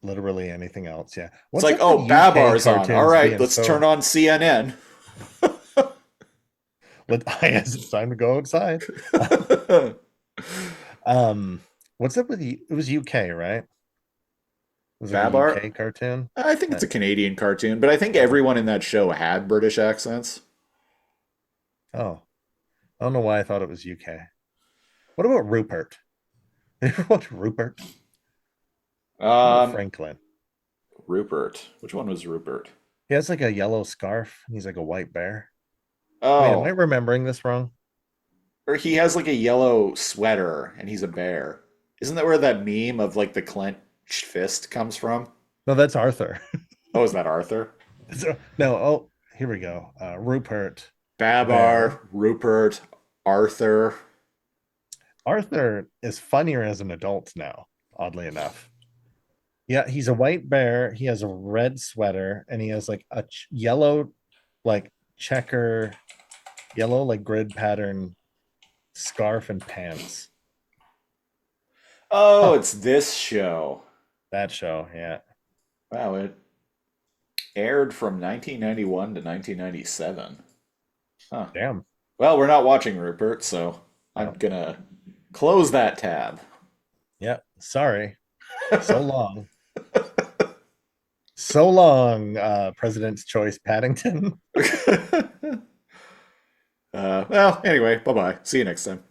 Literally anything else. Yeah. It's What's like, up with oh, UK Babar's on. All cartoons right, being let's turn so on CNN. I guess it's time to go outside. Um, what's up with you? It was UK, right? was like a Babar? UK cartoon. I think it's Uh, a Canadian cartoon, but I think oh, everyone in that show had British accents. oh, I don't know why I thought it was UK. What about Rupert? What Rupert? What about Um, Franklin? Rupert. Which one was Rupert? He has like a yellow scarf. He's like a white bear. Wait, am I Oh, remembering this wrong? or he has like a yellow sweater and he's a bear. Isn't that where that meme of like the clenched fist comes from? No, that's Arthur. Oh, is that Arthur? No, oh, here we go. Rupert Bear. Babar, Rupert, Arthur. Arthur is funnier as an adult now, oddly enough. Yeah, he's a white bear. He has a red sweater and he has like a yellow, like checker, yellow, like grid pattern scarf and pants. Oh, Huh, it's this show. that show. Yeah. Wow, it aired from 1991 to 1997. Huh. Damn. Well, we're not watching Rupert, so I'm No. gonna close that tab. Yeah. Sorry. So long. So long, President's Choice Paddington. Well, anyway, bye bye. See you next time.